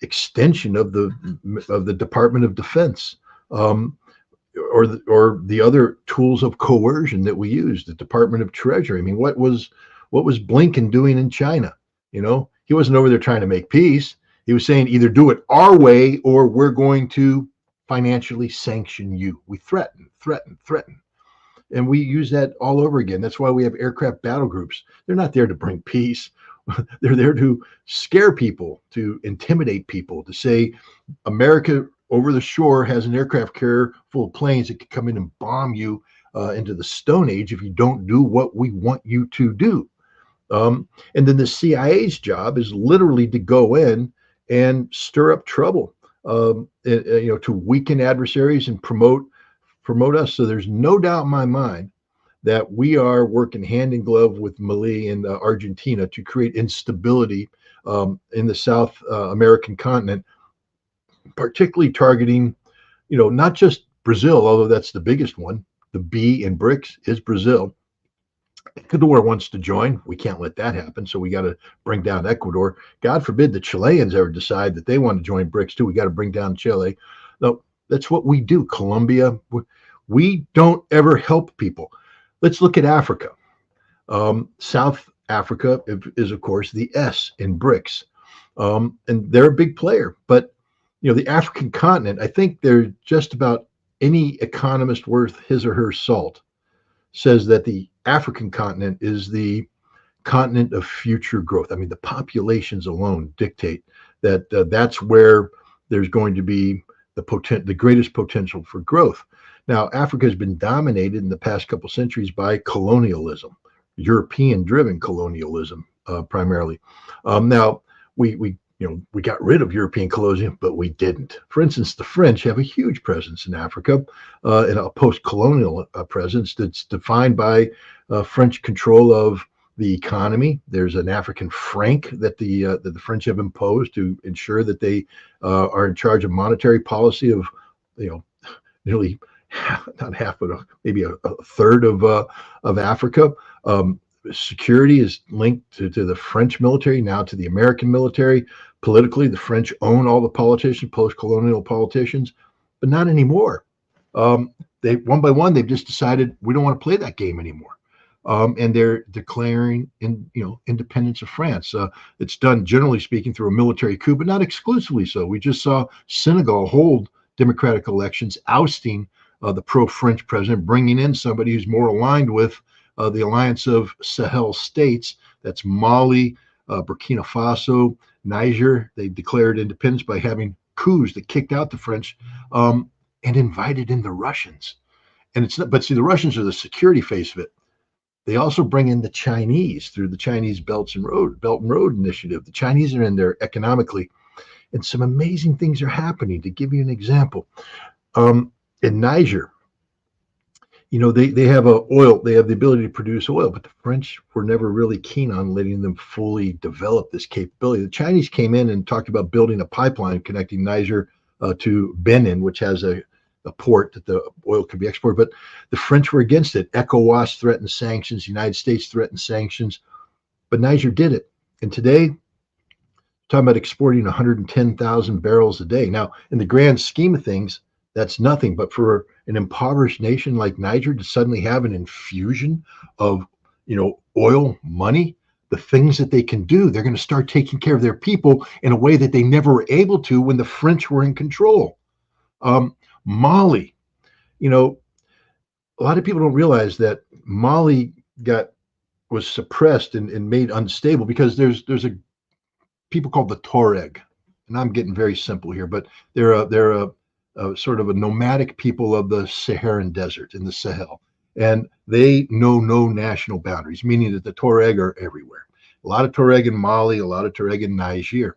extension of the Department of Defense, or the other tools of coercion that we use. The Department of Treasury. I mean, what was Blinken doing in China? He wasn't over there trying to make peace. He was saying either do it our way or we're going to financially sanction you. We threaten. And we use that all over again. That's why we have aircraft battle groups. They're not there to bring peace. They're there to scare people, to intimidate people, to say America over the shore has an aircraft carrier full of planes that could come in and bomb you into the Stone Age if you don't do what we want you to do. And then the CIA's job is literally to go in and stir up trouble, to weaken adversaries and promote us. So there's no doubt in my mind that we are working hand in glove with Mali and Argentina to create instability in the South American continent, particularly targeting, not just Brazil, although that's the biggest one. The B in BRICS is Brazil. Ecuador wants to join. We can't let that happen. So we got to bring down Ecuador. God forbid the Chileans ever decide that they want to join BRICS too. We got to bring down Chile. No, that's what we do. Colombia, We don't ever help people. Let's look at Africa. South Africa is, of course, the S in BRICS, and they're a big player. But the African continent, I think they're just about any economist worth his or her salt says that the African continent is the continent of future growth. I mean, the populations alone dictate that that's where there's going to be the greatest potential for growth. Now, Africa has been dominated in the past couple centuries by colonialism, European-driven colonialism, primarily. Now, we got rid of European colonialism, but we didn't. For instance, the French have a huge presence in Africa, and a post-colonial presence that's defined by French control of the economy. There's an African franc that the French have imposed to ensure that they are in charge of monetary policy of nearly not half, but maybe a third of Africa. Security is linked to the French military, now to the American military. Politically, the French own all the politicians, post-colonial politicians, but not anymore. They one by one, they've just decided we don't want to play that game anymore. And they're declaring independence of France. It's done, generally speaking, through a military coup, but not exclusively so. We just saw Senegal hold democratic elections, ousting the pro-French president, bringing in somebody who's more aligned with the alliance of Sahel states. That's Mali, Burkina Faso, Niger. They declared independence by having coups that kicked out the French and invited in the Russians. And it's not, but see, the Russians are the security face of it. They also bring in the Chinese through the Chinese Belt and Road Initiative. The Chinese are in there economically, and some amazing things are happening. To give you an example, in Niger, they have oil. They have the ability to produce oil, but the French were never really keen on letting them fully develop this capability. The Chinese came in and talked about building a pipeline connecting Niger to Benin, which has a port that the oil could be exported, but the French were against it. ECOWAS threatened sanctions, the United States threatened sanctions, but Niger did it. And today, talking about exporting 110,000 barrels a day. Now, in the grand scheme of things, that's nothing, but for an impoverished nation like Niger to suddenly have an infusion of, oil money, the things that they can do, they're going to start taking care of their people in a way that they never were able to when the French were in control. Mali, a lot of people don't realize that Mali was suppressed and made unstable because there's a people called the Tuareg, and I'm getting very simple here, but they're a sort of a nomadic people of the Saharan desert in the Sahel, and they know no national boundaries, meaning that the Tuareg are everywhere. A lot of Tuareg in Mali, a lot of Tuareg in Niger.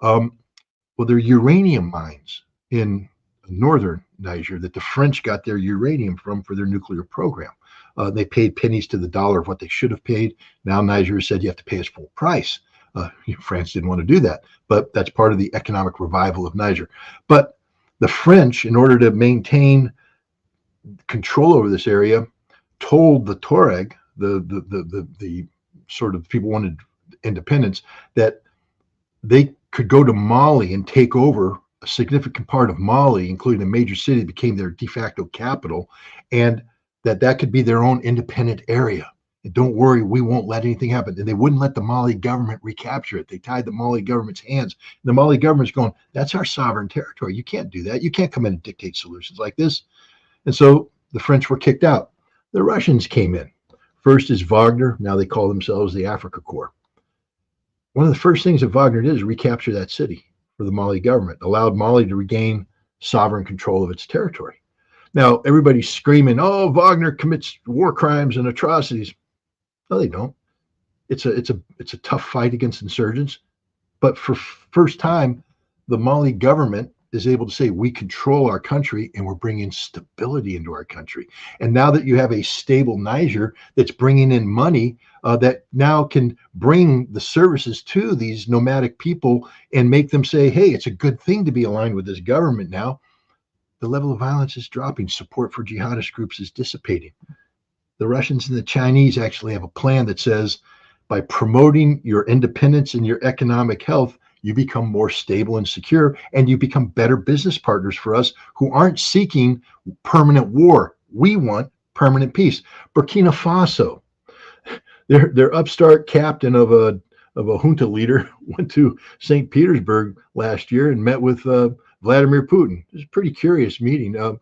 Well, there are uranium mines in northern Niger that the French got their uranium from for their nuclear program. They paid pennies to the dollar of what they should have paid. Now Niger said you have to pay us full price. France didn't want to do that, but that's part of the economic revival of Niger. But the French, in order to maintain control over this area, told the Tuareg, the sort of people wanted independence, that they could go to Mali and take over a significant part of Mali, including a major city that became their de facto capital, and that could be their own independent area. And don't worry, we won't let anything happen. And they wouldn't let the Mali government recapture it. They tied the Mali government's hands. And the Mali government's going, that's our sovereign territory. You can't do that. You can't come in and dictate solutions like this. And so the French were kicked out. The Russians came in. First is Wagner. Now they call themselves the Africa Corps. One of the first things that Wagner did is recapture that city for the Mali government, allowed Mali to regain sovereign control of its territory. Now, everybody's screaming, oh, Wagner commits war crimes and atrocities. No, they don't. It's a tough fight against insurgents. But for first time, the Mali government is able to say, we control our country and we're bringing stability into our country. And now that you have a stable Niger that's bringing in money that now can bring the services to these nomadic people and make them say, hey, it's a good thing to be aligned with this government now, the level of violence is dropping. Support for jihadist groups is dissipating. The Russians and the Chinese actually have a plan that says, by promoting your independence and your economic health, you become more stable and secure, and you become better business partners for us who aren't seeking permanent war. We want permanent peace. Burkina Faso, their upstart captain of a junta leader went to St. Petersburg last year and met with Vladimir Putin. It was a pretty curious meeting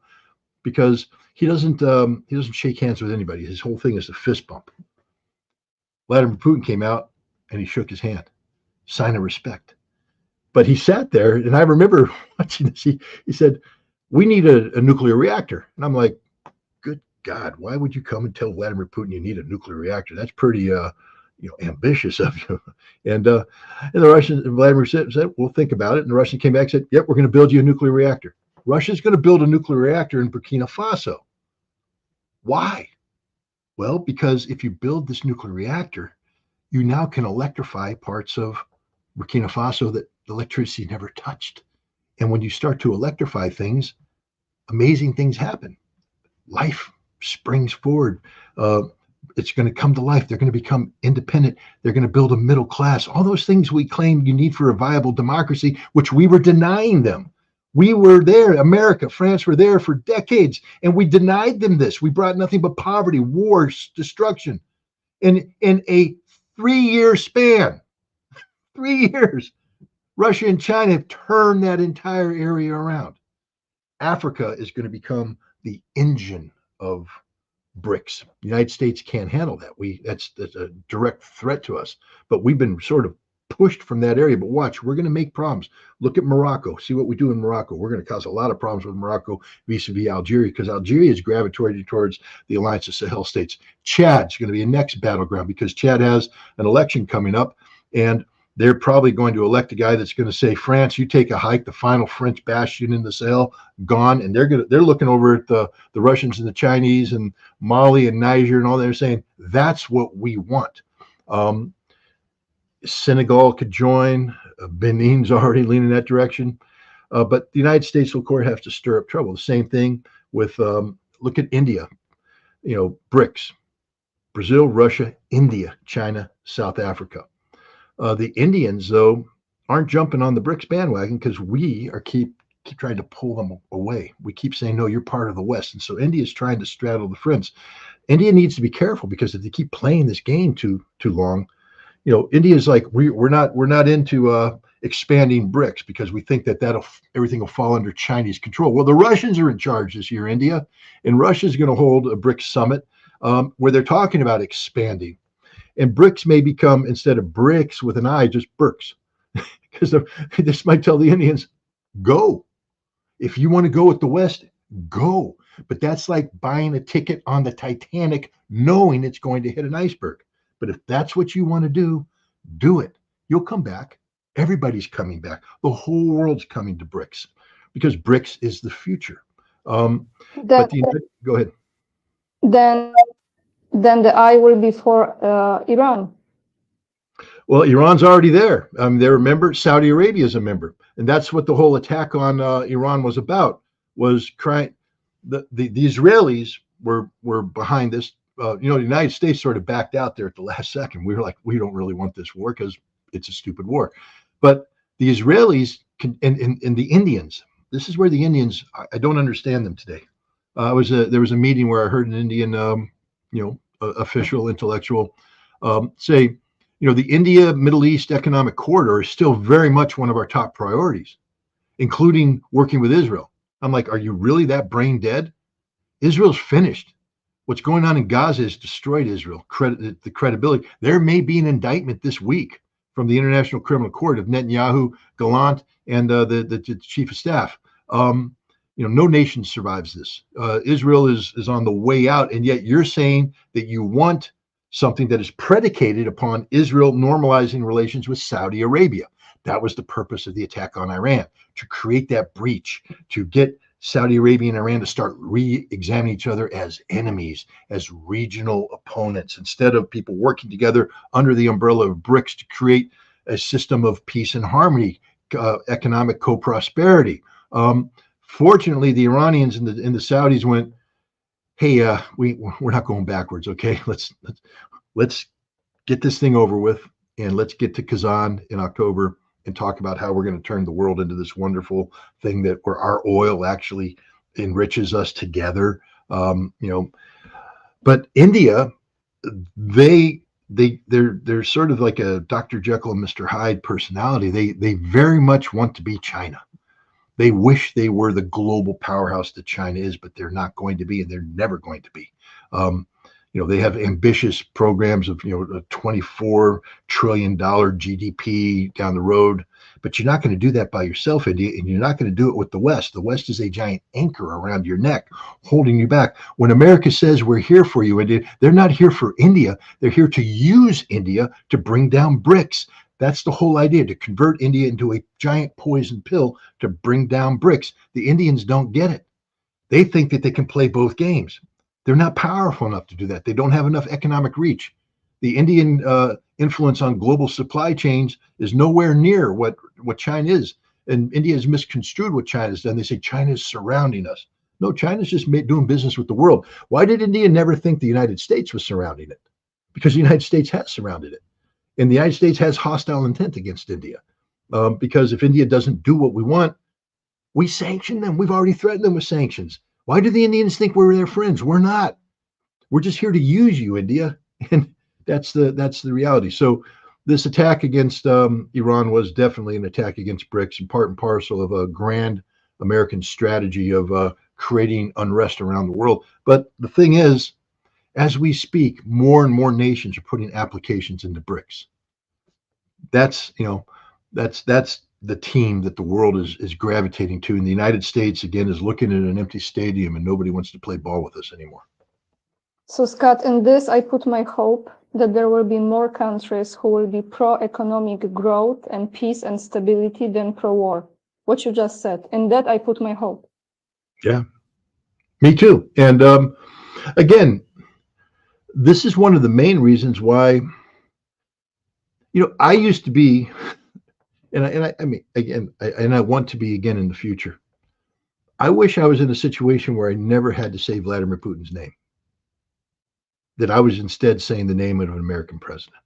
because he doesn't shake hands with anybody. His whole thing is a fist bump. Vladimir Putin came out and he shook his hand, sign of respect. But he sat there, and I remember watching this. He said, "We need a nuclear reactor," and I'm like, "Good God, why would you come and tell Vladimir Putin you need a nuclear reactor? That's pretty ambitious of you." And the Russians, Vladimir said, "We'll think about it." And the Russians came back and said, "Yep, we're going to build you a nuclear reactor." Russia's going to build a nuclear reactor in Burkina Faso. Why? Well, because if you build this nuclear reactor, you now can electrify parts of Burkina Faso that electricity never touched. And when you start to electrify things, amazing things happen. Life springs forward. It's going to come to life. They're going to become independent. They're going to build a middle class. All those things we claim you need for a viable democracy, which we were denying them. We were there. America, France were there for decades, and we denied them this. We brought nothing but poverty, wars, destruction. In a 3-year span, 3 years, Russia and China have turned that entire area around. Africa is going to become the engine of BRICS. The United States can't handle that. That's a direct threat to us. But we've been sort of pushed from that area. But watch, we're going to make problems. Look at Morocco. See what we do in Morocco. We're going to cause a lot of problems with Morocco vis-a-vis Algeria, because Algeria is gravitating towards the Alliance of Sahel states. Chad's going to be a next battleground because Chad has an election coming up, and they're probably going to elect a guy that's going to say, France, you take a hike, the final French bastion in the Sahel, gone. And they're looking over at the Russians and the Chinese and Mali and Niger and all. They're saying, that's what we want. Senegal could join. Benin's already leaning that direction. But the United States will, of course, have to stir up trouble. The same thing with, look at India, BRICS, Brazil, Russia, India, China, South Africa. The Indians, though, aren't jumping on the BRICS bandwagon because we are keep trying to pull them away. We keep saying, no, you're part of the West. And so India is trying to straddle the fence. India needs to be careful, because if they keep playing this game too long, India is like, we're not into expanding BRICS because we think that everything will fall under Chinese control. Well, the Russians are in charge this year, India, and Russia is going to hold a BRICS summit where they're talking about expanding. And BRICS may become, instead of BRICS with an I, just BRICS, because this might tell the Indians, go. If you want to go with the West, go. But that's like buying a ticket on the Titanic, knowing it's going to hit an iceberg. But if that's what you want to do it. You'll come back. Everybody's coming back. The whole world's coming to BRICS because BRICS is the future. Go ahead. Then the I will be for Iran. Well, Iran's already there. They're a member. Saudi Arabia is a member, and that's what the whole attack on Iran was about. Was crying. The Israelis were behind this. The United States sort of backed out there at the last second. We were like, we don't really want this war because it's a stupid war. But the Israelis and the Indians. This is where the Indians. I don't understand them today. There was a meeting where I heard an Indian, official, intellectual, say, the India Middle East economic corridor is still very much one of our top priorities, including working with Israel. I'm like, are you really that brain dead? Israel's finished. What's going on in Gaza has destroyed Israel, the credibility. There may be an indictment this week from the International Criminal Court of Netanyahu, Gallant, and the chief of staff. No nation survives this. Israel is on the way out, and yet you're saying that you want something that is predicated upon Israel normalizing relations with Saudi Arabia. That was the purpose of the attack on Iran, to create that breach, to get Saudi Arabia and Iran to start re-examining each other as enemies, as regional opponents, instead of people working together under the umbrella of BRICS to create a system of peace and harmony, economic co-prosperity. Fortunately, the Iranians and the Saudis went, hey, we're not going backwards, okay? Let's get this thing over with, and let's get to Kazan in October and talk about how we're going to turn the world into this wonderful thing that where our oil actually enriches us together. You know, but India, they're sort of like a Dr. Jekyll and Mr. Hyde personality. They very much want to be China. They wish they were the global powerhouse that China is, but they're not going to be, and they're never going to be. Um, you know, they have ambitious programs of, you know, a $24 trillion GDP down the road, but you're not going to do that by yourself, India, and you're not going to do it with the West. The West is a giant anchor around your neck, holding you back. When America says we're here for you, India, they're not here for India. They're here to use India to bring down BRICS. That's the whole idea, to convert India into a giant poison pill to bring down BRICS. The Indians don't get it. They think that they can play both games. They're not powerful enough to do that. They don't have enough economic reach. The Indian influence on global supply chains is nowhere near what China is. And India has misconstrued what China's done. They say China is surrounding us. No, China's just doing business with the world. Why did India never think the United States was surrounding it? Because the United States has surrounded it. And the United States has hostile intent against India. Because if India doesn't do what we want, we sanction them. We've already threatened them with sanctions. Why do the Indians think we're their friends? We're not. We're just here to use you, India. And that's the reality. So this attack against Iran was definitely an attack against BRICS, and part and parcel of a grand American strategy of creating unrest around the world. But the thing is, as we speak, more and more nations are putting applications into BRICS. That's, you know, that's the team that the world is gravitating to. And the United States, again, is looking at an empty stadium, and nobody wants to play ball with us anymore. So, Scott, in this, I put my hope that there will be more countries who will be pro-economic growth and peace and stability than pro-war. What you just said. In that, I put my hope. Yeah, me too. And again, this is one of the main reasons why, you know, I used to be, I mean, again, I want to be again in the future. I wish I was in a situation where I never had to say Vladimir Putin's name, that I was instead saying the name of an American president,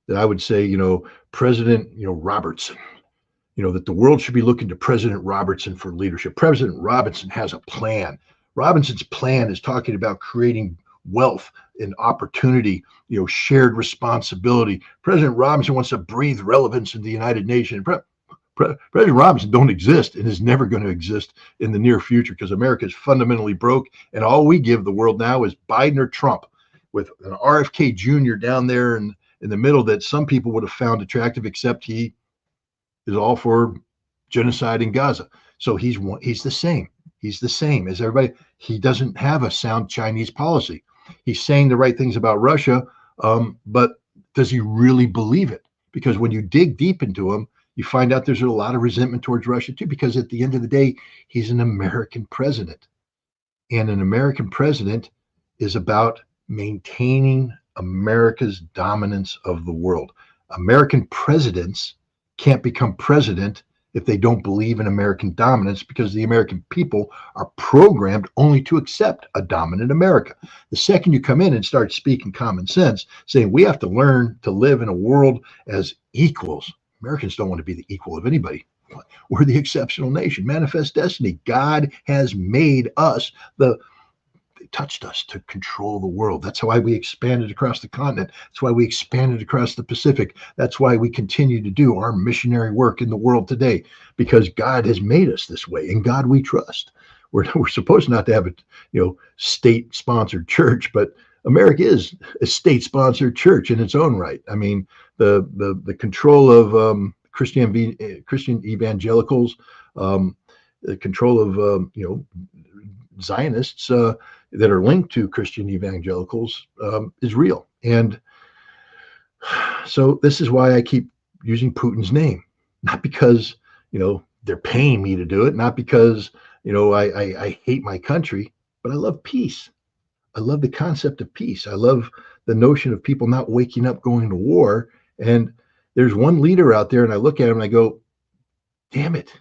that I would say, you know, President, you know, Robertson, you know, that the world should be looking to President Robertson for leadership. President Robinson has a plan. Robinson's plan is talking about creating wealth and opportunity, you know, shared responsibility. President Robinson wants to breathe relevance in the United Nations. President Robinson don't exist and is never going to exist in the near future, because America is fundamentally broke, and all we give the world now is Biden or Trump, with an RFK Jr. down there in the middle that some people would have found attractive, except he is all for genocide in Gaza. So he's the same. He's the same as everybody. He doesn't have a sound Chinese policy. He's saying the right things about Russia, but does he really believe it? Because when you dig deep into him, you find out there's a lot of resentment towards Russia too, because at the end of the day, he's an American president. And an American president is about maintaining America's dominance of the world. American presidents can't become president if they don't believe in American dominance, because the American people are programmed only to accept a dominant America. The second you come in and start speaking common sense, saying we have to learn to live in a world as equals, Americans don't want to be the equal of anybody. We're the exceptional nation. Manifest destiny. God has made us touched us to control the world. That's why we expanded across the continent. That's why we expanded across the Pacific. That's why we continue to do our missionary work in the world today, because God has made us this way, and God we trust. We're supposed not to have a, you know, state-sponsored church, but America is a state-sponsored church in its own right. I mean, the control of Christian evangelicals, the control of you know, Zionists that are linked to Christian evangelicals is real. And so this is why I keep using Putin's name, not because, you know, they're paying me to do it, not because, you know, I hate my country, but I love peace. I love the concept of peace. I love the notion of people not waking up going to war. And there's one leader out there, and I look at him and I go, damn it,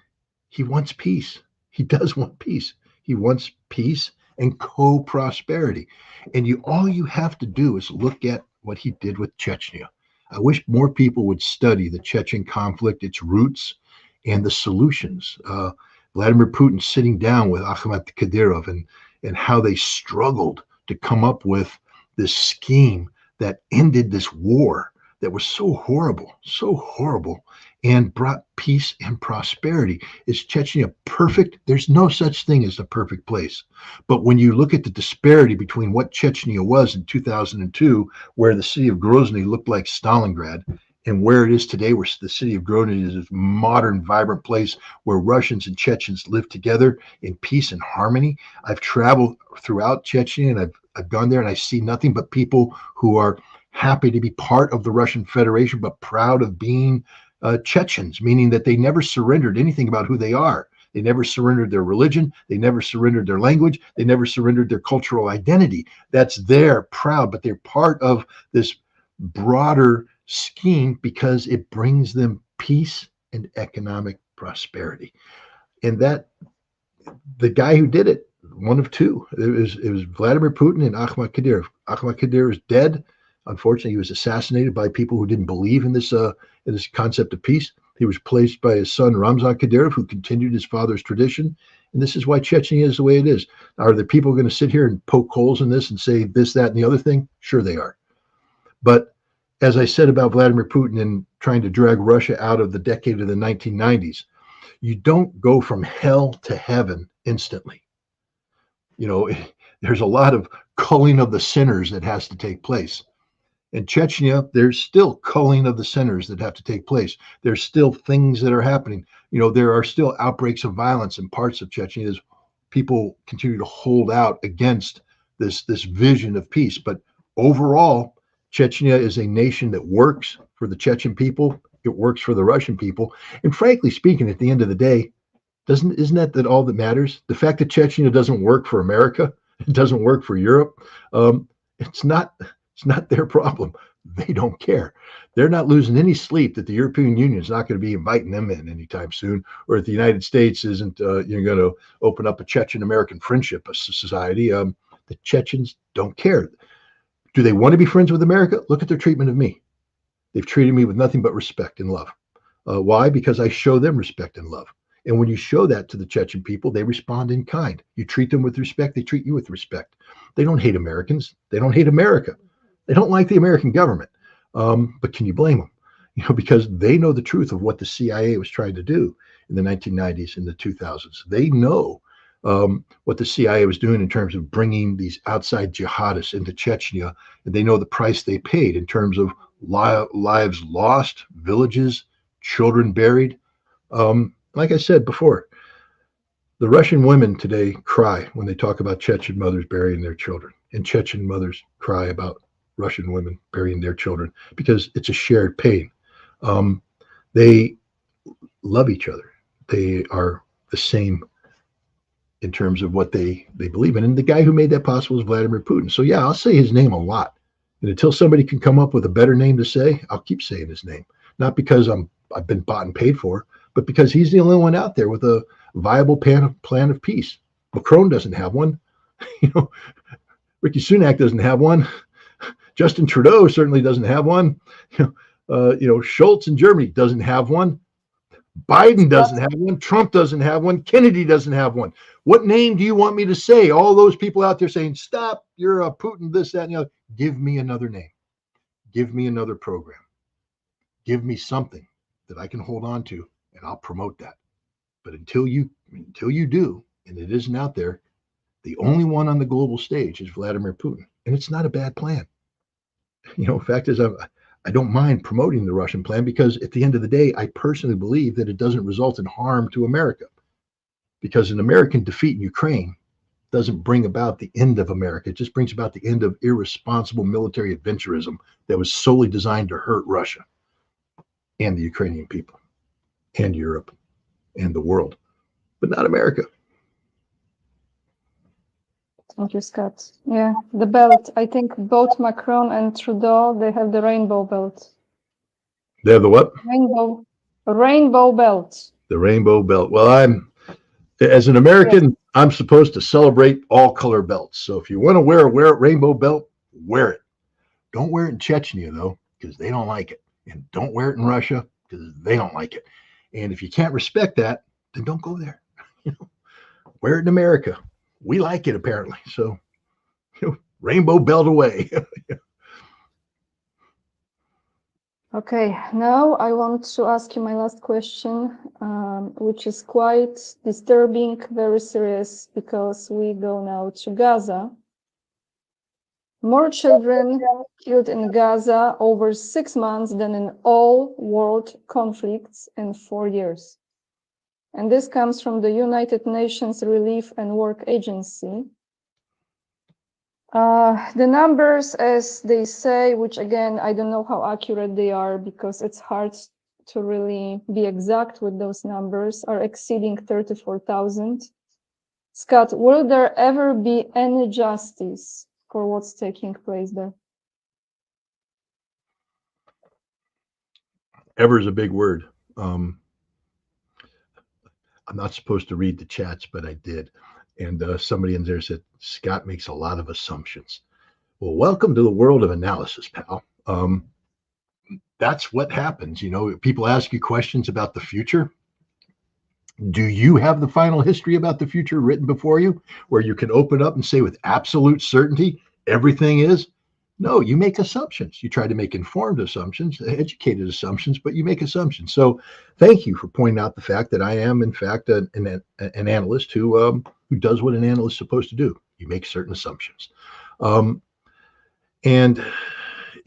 he wants peace. He does want peace. He wants peace and co-prosperity. And all you have to do is look at what he did with Chechnya. I wish more people would study the Chechen conflict, its roots, and the solutions. Vladimir Putin sitting down with Ahmed Kadyrov and how they struggled to come up with this scheme that ended this war that was so horrible, and brought peace and prosperity. Is Chechnya perfect? There's no such thing as a perfect place. But when you look at the disparity between what Chechnya was in 2002, where the city of Grozny looked like Stalingrad, and where it is today, where the city of Grozny is a modern, vibrant place where Russians and Chechens live together in peace and harmony. I've traveled throughout Chechnya, and I've gone there, and I see nothing but people who are happy to be part of the Russian Federation, but proud of being Chechens, meaning that they never surrendered anything about who they are. They never surrendered their religion. They never surrendered their language. They never surrendered their cultural identity. That's their proud, but they're part of this broader scheme because it brings them peace and economic prosperity. And that the guy who did it, one of two, it was Vladimir Putin and Ahmed Kadyrov. Ahmed Kadyrov is dead. Unfortunately, he was assassinated by people who didn't believe in this concept of peace. He was replaced by his son Ramzan Kadyrov, who continued his father's tradition. And this is why Chechnya is the way it is. Are the people going to sit here and poke holes in this and say this, that, and the other thing? Sure, they are. But as I said about Vladimir Putin and trying to drag Russia out of the decade of the 1990s, you don't go from hell to heaven instantly. You know, there's a lot of culling of the sinners that has to take place. In Chechnya, there's still culling of the sinners that have to take place. There's still things that are happening. You know, there are still outbreaks of violence in parts of Chechnya as people continue to hold out against this vision of peace. But overall, Chechnya is a nation that works for the Chechen people. It works for the Russian people. And frankly speaking, at the end of the day, isn't that all that matters? The fact that Chechnya doesn't work for America, it doesn't work for Europe, it's not their problem. They don't care. They're not losing any sleep that the European Union is not going to be inviting them in anytime soon, or that the United States isn't going to open up a Chechen-American friendship society. The Chechens don't care. Do they want to be friends with America? Look at their treatment of me. They've treated me with nothing but respect and love. Why? Because I show them respect and love. And when you show that to the Chechen people, they respond in kind. You treat them with respect, they treat you with respect. They don't hate Americans. They don't hate America. They don't like the American government. But can you blame them? You know, because they know the truth of what the CIA was trying to do in the 1990s and the 2000s. They know what the CIA was doing in terms of bringing these outside jihadists into Chechnya. And they know the price they paid in terms of lives lost, villages, children buried. Like I said before, the Russian women today cry when they talk about Chechen mothers burying their children, and Chechen mothers cry about Russian women burying their children because it's a shared pain. They love each other. They are the same in terms of what they believe in. And the guy who made that possible is Vladimir Putin. So yeah, I'll say his name a lot. And until somebody can come up with a better name to say, I'll keep saying his name. Not because I've been bought and paid for, but because he's the only one out there with a viable plan of peace. Macron doesn't have one. You know, Ricky Sunak doesn't have one. Justin Trudeau certainly doesn't have one. Schultz in Germany doesn't have one. Biden doesn't have one. Trump doesn't have one. Kennedy doesn't have one. What name do you want me to say? All those people out there saying, stop, you're a Putin, this, that, and the other. Give me another name. Give me another program. Give me something that I can hold on to, and I'll promote that. But until you do, and it isn't out there, the only one on the global stage is Vladimir Putin. And it's not a bad plan. You know, the fact is, I don't mind promoting the Russian plan because at the end of the day, I personally believe that it doesn't result in harm to America. Because an American defeat in Ukraine doesn't bring about the end of America. It just brings about the end of irresponsible military adventurism that was solely designed to hurt Russia and the Ukrainian people and Europe and the world, but not America. Thank you, Scott. Yeah, the belt. I think both Macron and Trudeau, they have the rainbow belt. They have the what? Rainbow belt. The rainbow belt. Well, as an American, I'm supposed to celebrate all color belts. So if you want to wear a rainbow belt, wear it. Don't wear it in Chechnya, though, because they don't like it. and don't wear it in Russia because they don't like it. And if you can't respect that, then don't go there. You know, wear it in America. We like it apparently. So, rainbow belt away. Okay, now I want to ask you my last question, which is quite disturbing, very serious, because we go now to Gaza. More children killed in Gaza over 6 months than in all world conflicts in 4 years. And this comes from the United Nations Relief and Work Agency. The numbers, as they say, which again, I don't know how accurate they are because it's hard to really be exact with those numbers, are exceeding 34,000. Scott, will there ever be any justice for what's taking place there? Ever is a big word. I'm not supposed to read the chats, but I did. And somebody in there said, Scott makes a lot of assumptions. Well, welcome to the world of analysis, pal. That's what happens. People ask you questions about the future. Do you have the final history about the future written before you where you can open up and say with absolute certainty everything is? No, you make assumptions. You try to make informed assumptions, educated assumptions, but you make assumptions. So thank you for pointing out the fact that I am, in fact, an analyst who does what an analyst is supposed to do. You make certain assumptions. And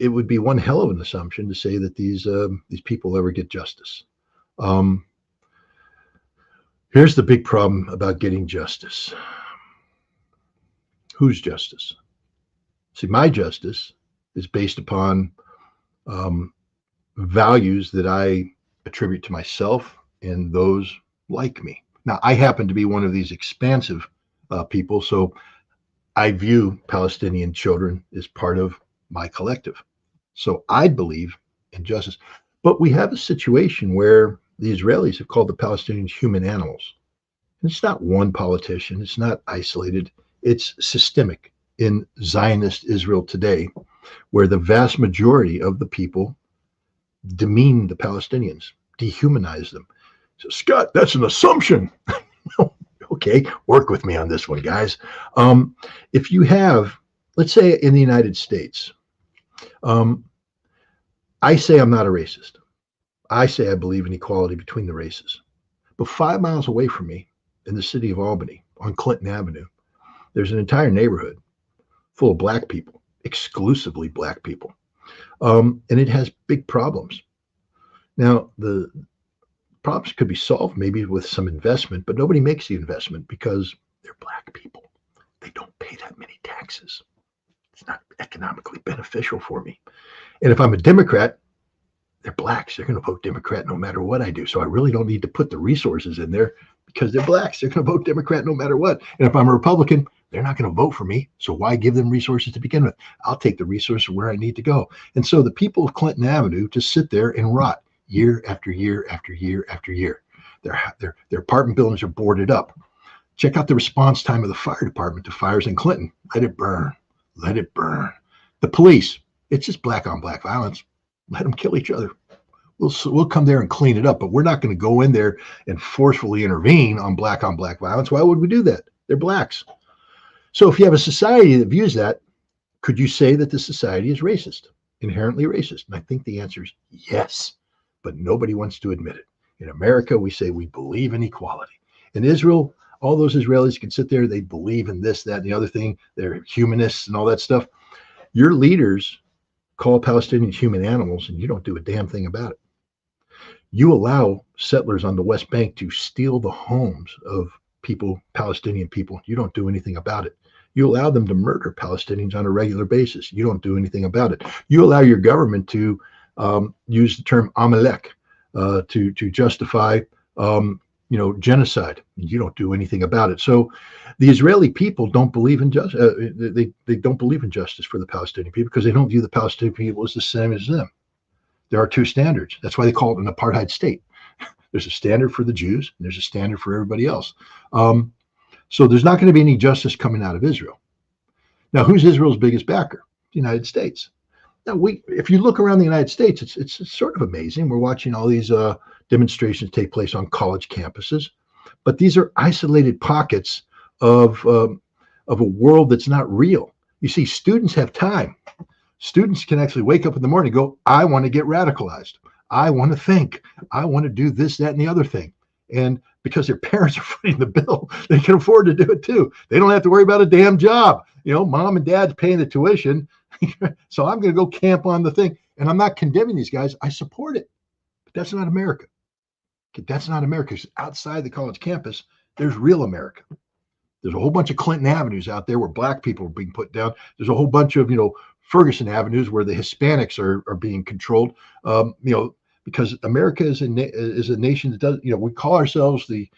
it would be one hell of an assumption to say that these people ever get justice. Here's the big problem about getting justice. Whose justice? See, my justice is based upon values that I attribute to myself and those like me. Now, I happen to be one of these expansive people, so I view Palestinian children as part of my collective. So I believe in justice. But we have a situation where the Israelis have called the Palestinians human animals. And it's not one politician, it's not isolated, it's systemic in Zionist Israel today, where the vast majority of the people demean the Palestinians, dehumanize them. So, Scott, that's an assumption. Okay, work with me on this one, guys. If you have, let's say in the United States, I say I'm not a racist. I say I believe in equality between the races. But 5 miles away from me, in the city of Albany, on Clinton Avenue, there's an entire neighborhood full of black people, exclusively black people. And it has big problems. Now, the problems could be solved maybe with some investment, but nobody makes the investment because they're black people. They don't pay that many taxes. It's not economically beneficial for me. And if I'm a Democrat, they're blacks. They're going to vote Democrat no matter what I do. So I really don't need to put the resources in there because they're blacks. They're going to vote Democrat no matter what. And if I'm a Republican, they're not going to vote for me. So why give them resources to begin with? I'll take the resources where I need to go. And so the people of Clinton Avenue just sit there and rot year after year after year after year. Their apartment buildings are boarded up. Check out the response time of the fire department to fires in Clinton. Let it burn. Let it burn. The police, it's just black on black violence. Let them kill each other. We'll come there and clean it up, but we're not going to go in there and forcefully intervene on black violence. Why would we do that? They're blacks. So if you have a society that views that, could you say that the society is racist, inherently racist? And I think the answer is yes, but nobody wants to admit it. In America, we say we believe in equality. In Israel, all those Israelis can sit there, they believe in this, that, and the other thing. They're humanists and all that stuff. Your leaders call Palestinians human animals, and you don't do a damn thing about it. You allow settlers on the West Bank to steal the homes of people, Palestinian people. You don't do anything about it. You allow them to murder Palestinians on a regular basis. You don't do anything about it. You allow your government to use the term Amalek to justify genocide. You don't do anything about it. So the Israeli people don't believe in justice. They don't believe in justice for the Palestinian people because they don't view the Palestinian people as the same as them. There are two standards. That's why they call it an apartheid state. There's a standard for the Jews, and there's a standard for everybody else. So there's not going to be any justice coming out of Israel. Now, who's Israel's biggest backer? The United States. Now, if you look around the United States, it's sort of amazing. We're watching all these demonstrations take place on college campuses, but these are isolated pockets of a world that's not real. You see, students have time. Students can actually wake up in the morning and go, I want to get radicalized. I want to think. I want to do this, that, and the other thing. And because their parents are footing the bill, they can afford to do it too. They don't have to worry about a damn job. Mom and dad's paying the tuition. So I'm going to go camp on the thing. And I'm not condemning these guys. I support it. But that's not America. That's not America. Outside the college campus, there's real America. There's a whole bunch of Clinton avenues out there where black people are being put down. There's a whole bunch of, Ferguson avenues where the Hispanics are being controlled. Because America is a nation that does, we call ourselves the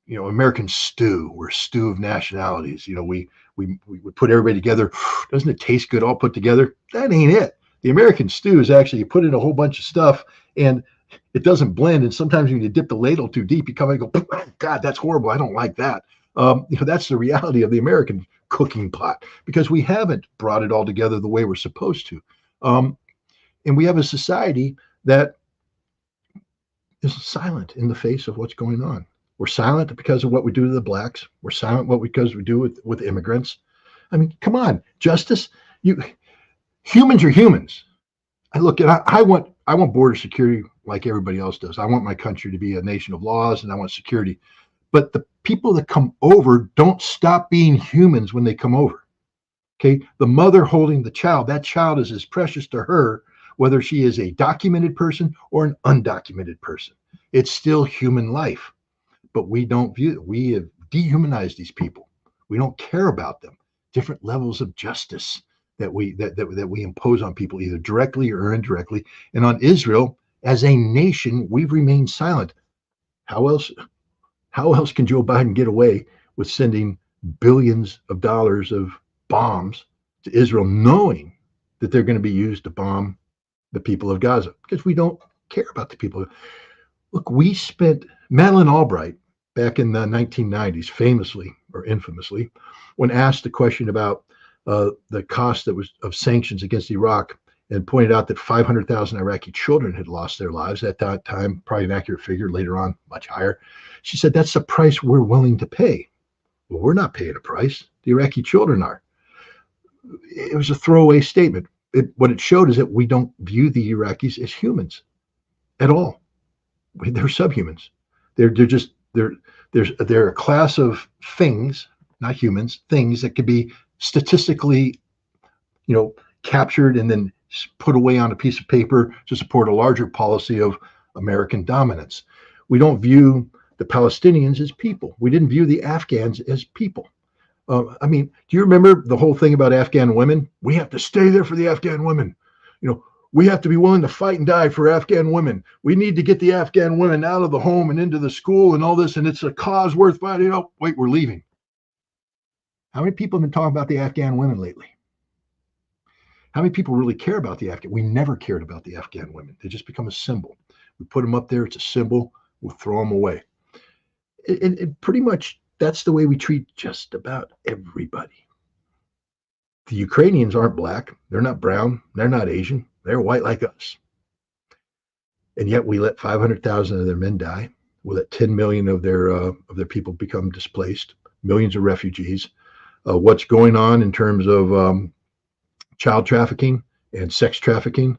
American stew. We're a stew of nationalities. We put everybody together. Doesn't it taste good all put together? That ain't it. The American stew is actually you put in a whole bunch of stuff and it doesn't blend. And sometimes when you dip the ladle too deep, you come and go, oh, God, that's horrible. I don't like that. That's the reality of the American cooking pot because we haven't brought it all together the way we're supposed to. And we have a society that is silent in the face of what's going on. We're silent because of what we do to the blacks. We're silent because we do with immigrants. I mean, come on, justice. Humans are humans. I want border security like everybody else does. I want my country to be a nation of laws and I want security. But the people that come over don't stop being humans when they come over. Okay. The mother holding the child, that child is as precious to her, whether she is a documented person or an undocumented person. It's still human life. But we don't view it. We have dehumanized these people. We don't care about them. Different levels of justice that we impose on people, either directly or indirectly. And on Israel, as a nation, we've remained silent. How else can Joe Biden get away with sending billions of dollars of bombs to Israel, knowing that they're going to be used to bomb the people of Gaza? Because we don't care about the people. Look, Madeleine Albright back in the 1990s, famously or infamously, when asked the question about the cost that was of sanctions against Iraq, and pointed out that 500,000 Iraqi children had lost their lives at that time, probably an accurate figure, later on much higher. She said, that's the price we're willing to pay. Well, we're not paying a price. The Iraqi children are. It was a throwaway statement. What it showed is that we don't view the Iraqis as humans at all. They're subhumans. They're a class of things, not humans, things that could be statistically, captured and then put away on a piece of paper to support a larger policy of American dominance. We don't view the Palestinians as people. We didn't view the Afghans as people. Do you remember the whole thing about Afghan women? We have to stay there for the Afghan women. We have to be willing to fight and die for Afghan women. We need to get the Afghan women out of the home and into the school and all this, and it's a cause worth fighting. Oh, wait, we're leaving. How many people have been talking about the Afghan women lately? How many people really care about the Afghan? We never cared about the Afghan women. They just become a symbol. We put them up there. It's a symbol. We'll throw them away. And pretty much that's the way we treat just about everybody. The Ukrainians aren't black. They're not brown. They're not Asian. They're white like us. And yet we let 500,000 of their men die. We let 10 million of their people become displaced. Millions of refugees. What's going on in terms of child trafficking and sex trafficking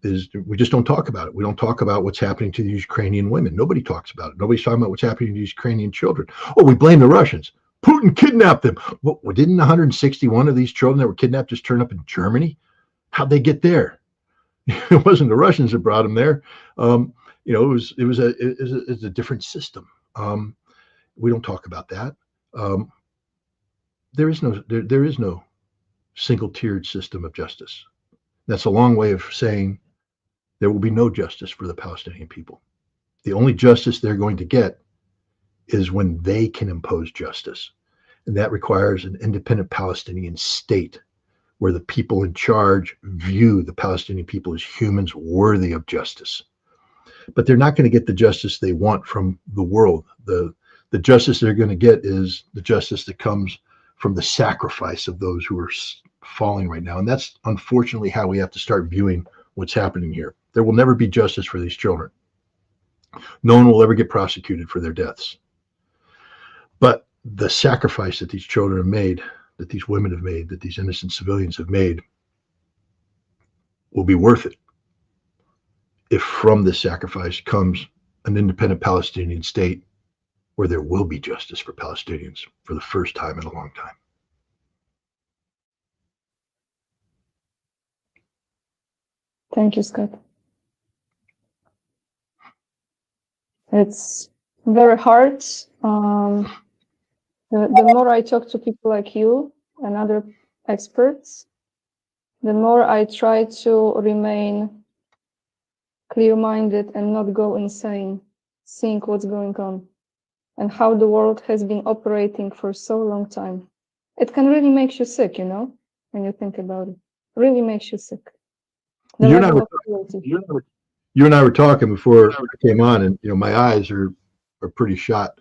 is we just don't talk about it. We don't talk about what's happening to these Ukrainian women. Nobody talks about it. Nobody's talking about what's happening to these Ukrainian children. Oh, we blame the Russians. Putin kidnapped them. Well, didn't 161 of these children that were kidnapped just turn up in Germany? How'd they get there? It wasn't the Russians that brought them there. It was a different system. We don't talk about that. There is no single-tiered system of justice. That's a long way of saying there will be no justice for the Palestinian people. The only justice they're going to get is when they can impose justice. And that requires an independent Palestinian state where the people in charge view the Palestinian people as humans worthy of justice. But they're not going to get the justice they want from the world. The justice they're going to get is the justice that comes from the sacrifice of those who are falling right now. And that's unfortunately how we have to start viewing what's happening here. There will never be justice for these children. No one will ever get prosecuted for their deaths. But the sacrifice that these children have made, that these women have made, that these innocent civilians have made, will be worth it if from this sacrifice comes an independent Palestinian state where there will be justice for Palestinians for the first time in a long time. Thank you, Scott. It's very hard. The more I talk to people like you and other experts, the more I try to remain clear-minded and not go insane, seeing what's going on and how the world has been operating for so long time. It can really make you sick, you know, when you think about it. Really makes you sick. You and I were talking before I came on, and my eyes are pretty shot.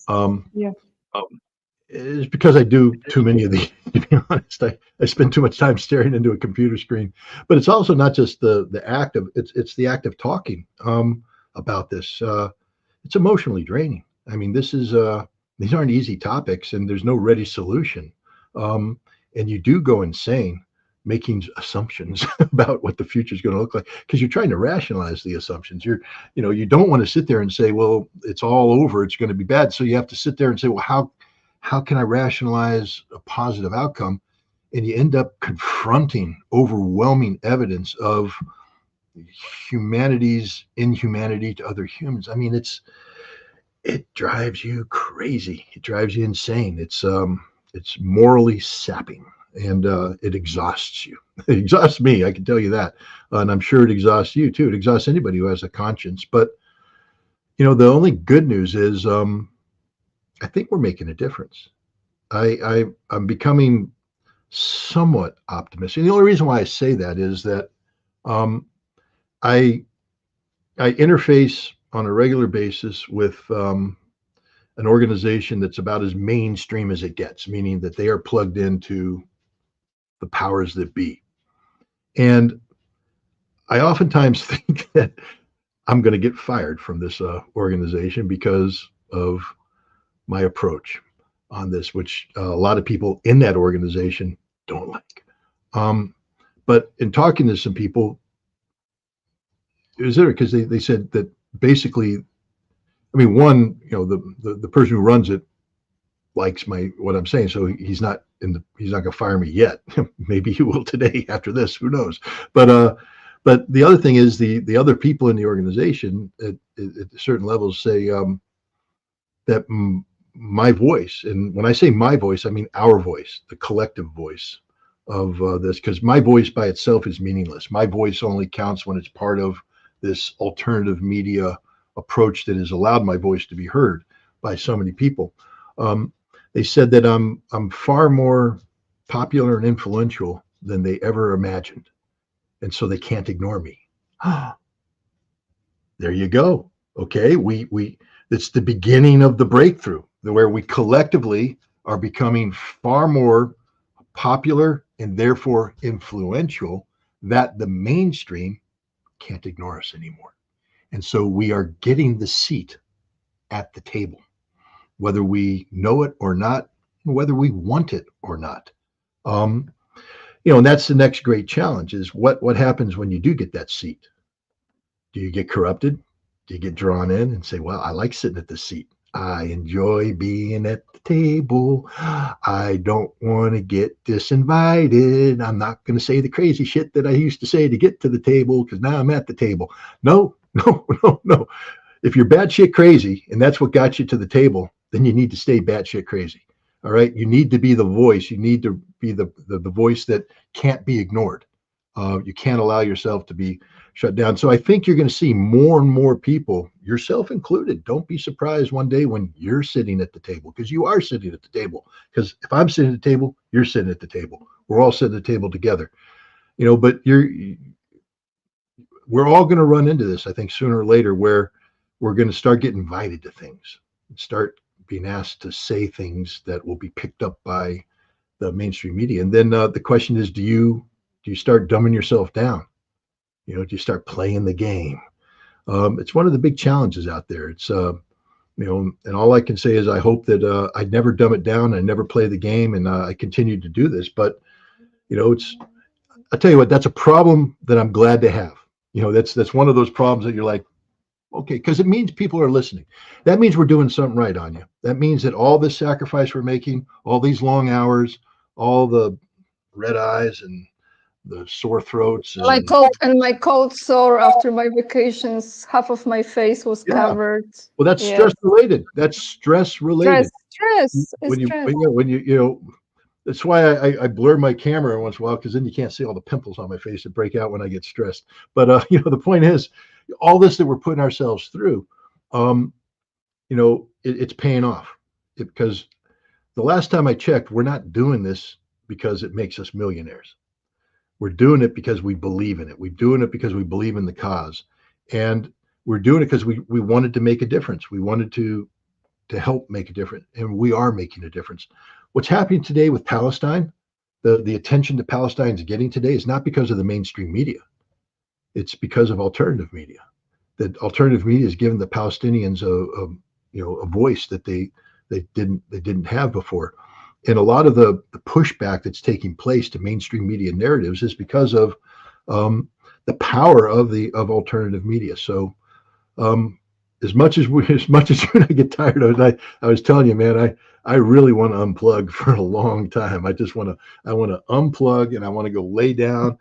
Yeah. It's because I do too many of these. To be honest, I spend too much time staring into a computer screen. But it's also not just the act of it's the act of talking about this. It's emotionally draining. I mean, these aren't easy topics, and there's no ready solution. And you do go insane making assumptions about what the future is going to look like because you're trying to rationalize the assumptions. You don't want to sit there and say, well, it's all over, it's going to be bad. So you have to sit there and say, well, how can I rationalize a positive outcome? And you end up confronting overwhelming evidence of humanity's inhumanity to other humans. I mean, it drives you crazy. It drives you insane. It's morally sapping, and it exhausts you. It exhausts me, I can tell you that. And I'm sure it exhausts you too. It exhausts anybody who has a conscience. But the only good news is I think we're making a difference. I'm becoming somewhat optimistic. And the only reason why I say that is that I interface on a regular basis with an organization that's about as mainstream as it gets, meaning that they are plugged into the powers that be. And I oftentimes think that I'm going to get fired from this organization because of my approach on this, which a lot of people in that organization don't like. But in talking to some people, it was there because they said that basically, I mean, one, the person who runs it likes what I'm saying, so he's not going to fire me yet. Maybe he will today after this. Who knows? But the other thing is the other people in the organization at certain levels say that my voice, and when I say my voice, I mean our voice, the collective voice of this, because my voice by itself is meaningless. My voice only counts when it's part of this alternative media approach that has allowed my voice to be heard by so many people. They said that I'm far more popular and influential than they ever imagined, and so they can't ignore me. There you go. Okay, it's the beginning of the breakthrough, where we collectively are becoming far more popular and therefore influential, that the mainstream can't ignore us anymore. And so we are getting the seat at the table, whether we know it or not, whether we want it or not. And that's the next great challenge is what happens when you do get that seat? Do you get corrupted? Do you get drawn in and say, well, I like sitting at the seat. I enjoy being at the table. I don't want to get disinvited. I'm not going to say the crazy shit that I used to say to get to the table because now I'm at the table. No. If you're batshit crazy and that's what got you to the table, then you need to stay batshit crazy. All right. You need to be the voice. You need to be the voice that can't be ignored. You can't allow yourself to be shut down. So I think you're going to see more and more people, yourself included. Don't be surprised one day when you're sitting at the table, because you are sitting at the table. Because if I'm sitting at the table, you're sitting at the table. We're all sitting at the table together. But we're all going to run into this, I think, sooner or later, where we're going to start getting invited to things, start being asked to say things that will be picked up by mainstream media. And then the question is, do you start dumbing yourself down? Do you start playing the game? It's one of the big challenges out there. It's and all I can say is I hope that I never dumb it down. I never play the game, and I continue to do this. But it's I tell you what, that's a problem that I'm glad to have. That's one of those problems that you're like, okay, because it means people are listening. That means we're doing something right on you. That means that all this sacrifice we're making, all these long hours, all the red eyes and the sore throats and My cold sore after my vacations, half of my face was yeah, covered. well, that's Yes. stress related. That's stress related. Stress is When you stress. when you that's why I blur my camera once in a while, because then you can't see all the pimples on my face that break out when I get stressed. But the point is, all this that we're putting ourselves through, it's paying off. Because the last time I checked, we're not doing this because it makes us millionaires. We're doing it because we believe in it. We're doing it because we believe in the cause, and we're doing it because we wanted to make a difference. We wanted to help make a difference, and we are making a difference. What's happening today with Palestine, the attention that Palestine is getting today is not because of the mainstream media. It's because of alternative media. That alternative media has given the Palestinians a voice that they didn't have before. And a lot of the pushback that's taking place to mainstream media narratives is because of the power of alternative media. So as much as you and I get tired of it, I was telling you, man, I really want to unplug for a long time. I want to unplug, and I want to go lay down.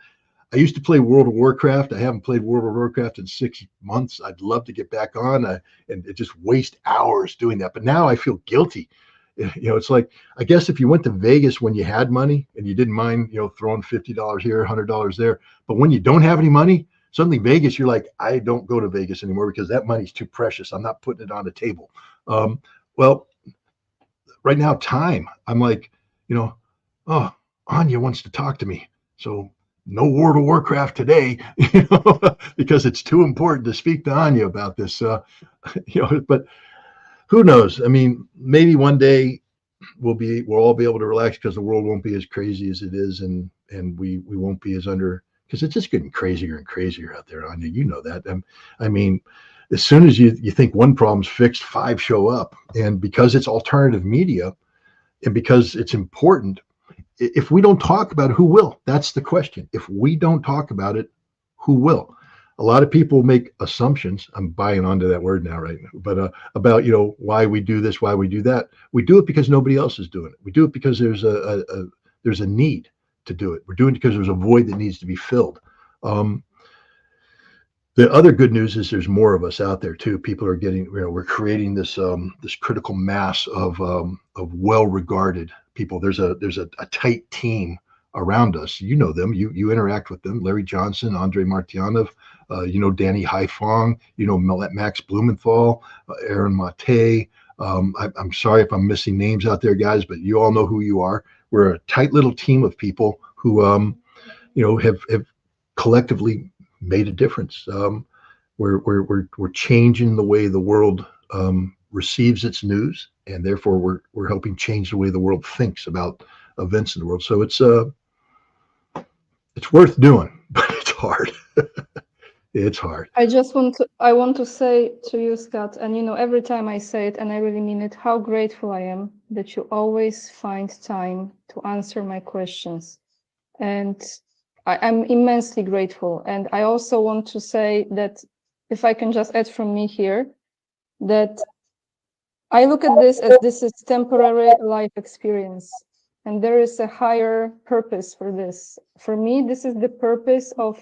I used to play World of Warcraft. I haven't played World of Warcraft in 6 months. I'd love to get back on and just waste hours doing that. But now I feel guilty. It's like, I guess if you went to Vegas when you had money and you didn't mind, throwing $50 here, $100 there. But when you don't have any money, suddenly Vegas, you're like, I don't go to Vegas anymore because that money's too precious. I'm not putting it on the table. Well, right now, time, I'm like, oh, Anya wants to talk to me. So no World of Warcraft today, because it's too important to speak to Anya about this. But who knows? I mean, maybe one day we'll all be able to relax because the world won't be as crazy as it is, and we won't be as under, because it's just getting crazier and crazier out there, Anya. You know that. I mean, as soon as you think one problem's fixed, 5 show up, and because it's alternative media, and because it's important, if we don't talk about it, who will? That's the question. If we don't talk about it, who will? A lot of people make assumptions. I'm buying onto that word now, right? But about why we do this, why we do that. We do it because nobody else is doing it. We do it because there's a need to do it. We're doing it because there's a void that needs to be filled. The other good news is there's more of us out there too. People are getting, we're creating this critical mass of well-regarded people. There's a tight team around us. You know them. You interact with them. Larry Johnson, Andre Martyanov, Danny Haifong, Max Blumenthal, Aaron Mate. I'm sorry if I'm missing names out there, guys, but you all know who you are. We're a tight little team of people who have collectively made a difference. We're changing the way the world receives its news, and therefore we're helping change the way the world thinks about events in the world. So it's worth doing, but it's hard. It's hard. I want to say to you, Scott, and every time I say it, and I really mean it, how grateful I am that you always find time to answer my questions. And I'm immensely grateful. And I also want to say that, if I can just add from me here, that I look at this as this is temporary life experience. And there is a higher purpose for this. For me, this is the purpose of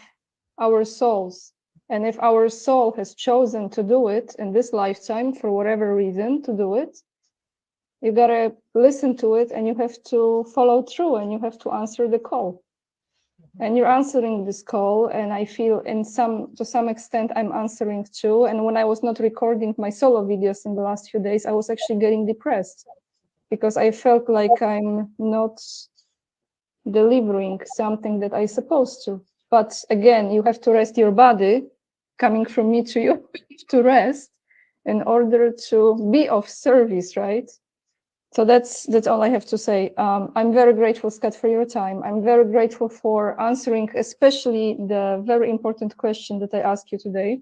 our souls. And if our soul has chosen to do it in this lifetime, for whatever reason, to do it, you gotta listen to it, and you have to follow through, and you have to answer the call. And you're answering this call, and I feel to some extent I'm answering too. And when I was not recording my solo videos in the last few days, I was actually getting depressed because I felt like I'm not delivering something that I'm supposed to. But again, you have to rest your body. Coming from me to you, to rest in order to be of service, right? So that's all I have to say. I'm very grateful, Scott, for your time. I'm very grateful for answering, especially the very important question that I asked you today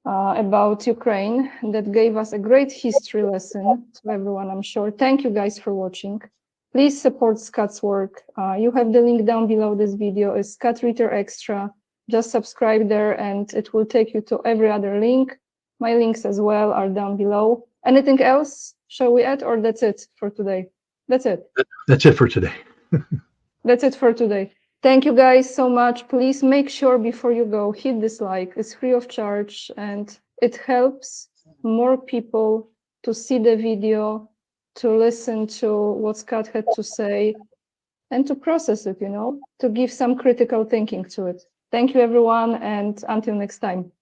about Ukraine, that gave us a great history lesson to everyone, I'm sure. Thank you guys for watching. Please support Scott's work. You have the link down below this video, is Scott Ritter Extra. Just subscribe there and it will take you to every other link. My links as well are down below. Anything else shall we add, or that's it for today? That's it. That's it for today. That's it for today. Thank you guys so much. Please make sure before you go, hit this like. It's free of charge and it helps more people to see the video, to listen to what Scott had to say, and to process it, you know, to give some critical thinking to it. Thank you, everyone, and until next time.